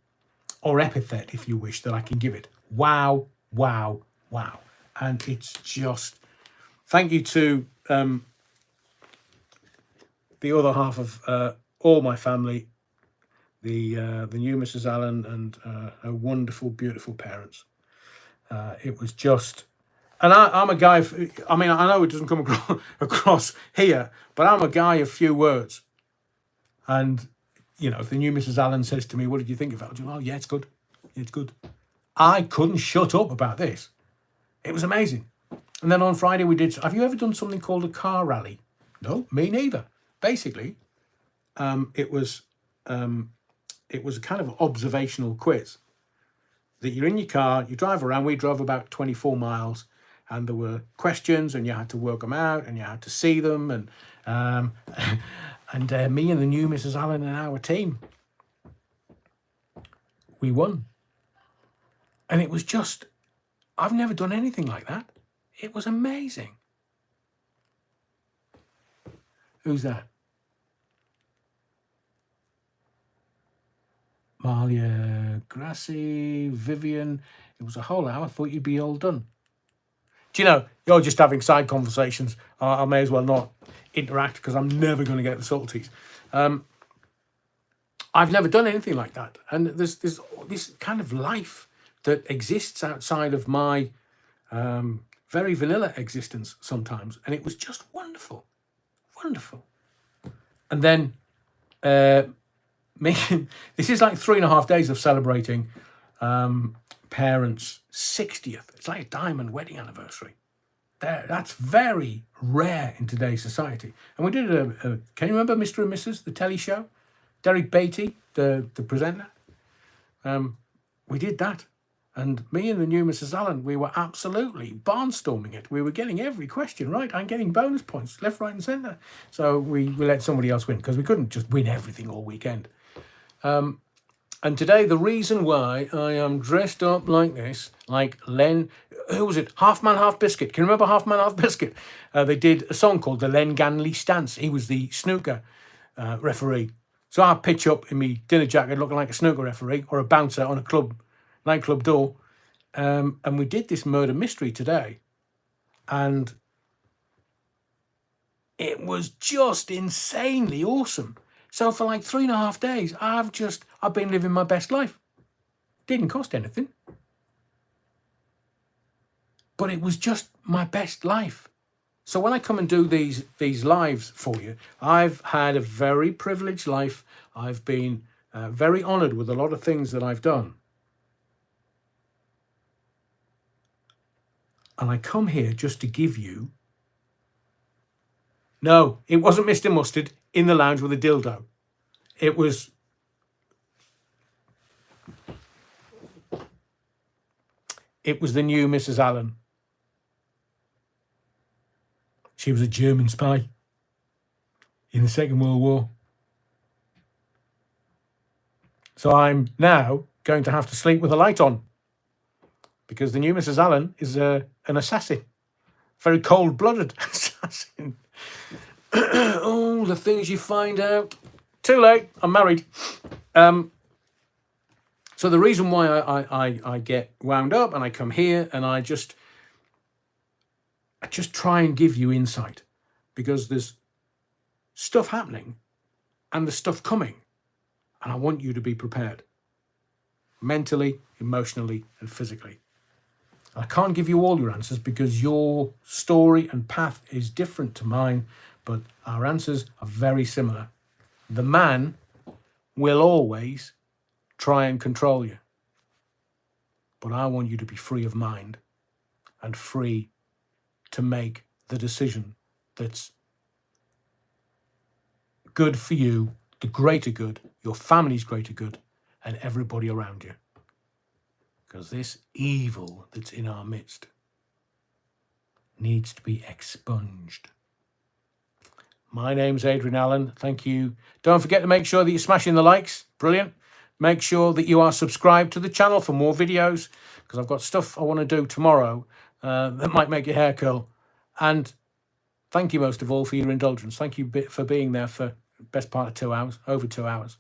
or epithet, if you wish, that I can give it. Wow, wow, wow. And it's just... Thank you to the other half of all my family, the new Mrs. Allen and her wonderful, beautiful parents. It was just... And I'm a guy, I mean, I know it doesn't come across here, but I'm a guy of few words. And, you know, if the new Mrs. Allen says to me, what did you think of it? I'll go, oh, yeah, it's good. It's good. I couldn't shut up about this. It was amazing. And then on Friday we did... Have you ever done something called a car rally? No, me neither. Basically, it was a kind of observational quiz that you're in your car, you drive around. We drove about 24 miles, and there were questions, and you had to work them out, and you had to see them, and me and the new Mrs. Allen and our team, we won. And it was just, I've never done anything like that. It was amazing. Who's that? Malia, Grassy, Vivian. It was a whole hour. I thought you'd be all done. Do you know, you're just having side conversations. I may as well not interact because I'm never going to get the subtleties. I've never done anything like that. And there's this kind of life that exists outside of my very vanilla existence sometimes. And it was just wonderful. Wonderful. And then this is like 3.5 days of celebrating parents' 60th. It's like a diamond wedding anniversary. That's very rare in today's society. And we did can you remember Mr. and Mrs., the telly show? Derek Beatty, the presenter. We did that. And me and the new Mrs. Allen, we were absolutely barnstorming it. We were getting every question right. I'm getting bonus points, left, right and centre. So we let somebody else win because we couldn't just win everything all weekend. And today, the reason why I am dressed up like this, like Len, who was it? Half Man, Half Biscuit. Can you remember Half Man, Half Biscuit? They did a song called the Len Ganley Stance. He was the snooker referee. So I pitch up in my dinner jacket looking like a snooker referee or a bouncer on a nightclub door. And we did this murder mystery today. And it was just insanely awesome. So for like 3.5 days, I've been living my best life. Didn't cost anything. But it was just my best life. So when I come and do these lives for you, I've had a very privileged life. I've been very honoured with a lot of things that I've done. And I come here just to give you... No, it wasn't Mr. Mustard in the lounge with a dildo. It was... It was the new Mrs. Allen. She was a German spy in the Second World War. So I'm now going to have to sleep with a light on because the new Mrs. Allen is an assassin, very cold-blooded assassin. Oh, the things you find out. Too late. I'm married. So the reason why I get wound up and I come here and I just try and give you insight because there's stuff happening and there's stuff coming and I want you to be prepared mentally, emotionally and physically. I can't give you all your answers because your story and path is different to mine, but our answers are very similar. The man will always try and control you, but I want you to be free of mind and free to make the decision that's good for you, the greater good, your family's greater good, and everybody around you. Because this evil that's in our midst needs to be expunged. My name's Adrian Allen. Thank you. Don't forget to make sure that you're smashing the likes. Brilliant. Make sure that you are subscribed to the channel for more videos because I've got stuff I want to do tomorrow that might make your hair curl. And thank you most of all for your indulgence. Thank you for being there for the best part of 2 hours, over 2 hours.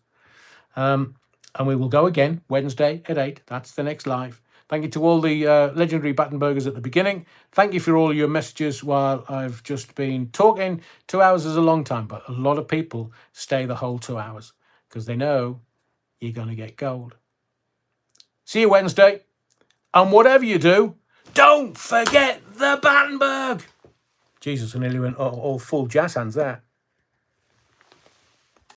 And we will go again Wednesday at 8. That's the next live. Thank you to all the legendary Battenbergers at the beginning. Thank you for all your messages while I've just been talking. 2 hours is a long time, but a lot of people stay the whole 2 hours because they know you're going to get gold. See you Wednesday. And whatever you do, don't forget the Battenberg. Jesus, I nearly went all full jazz hands there.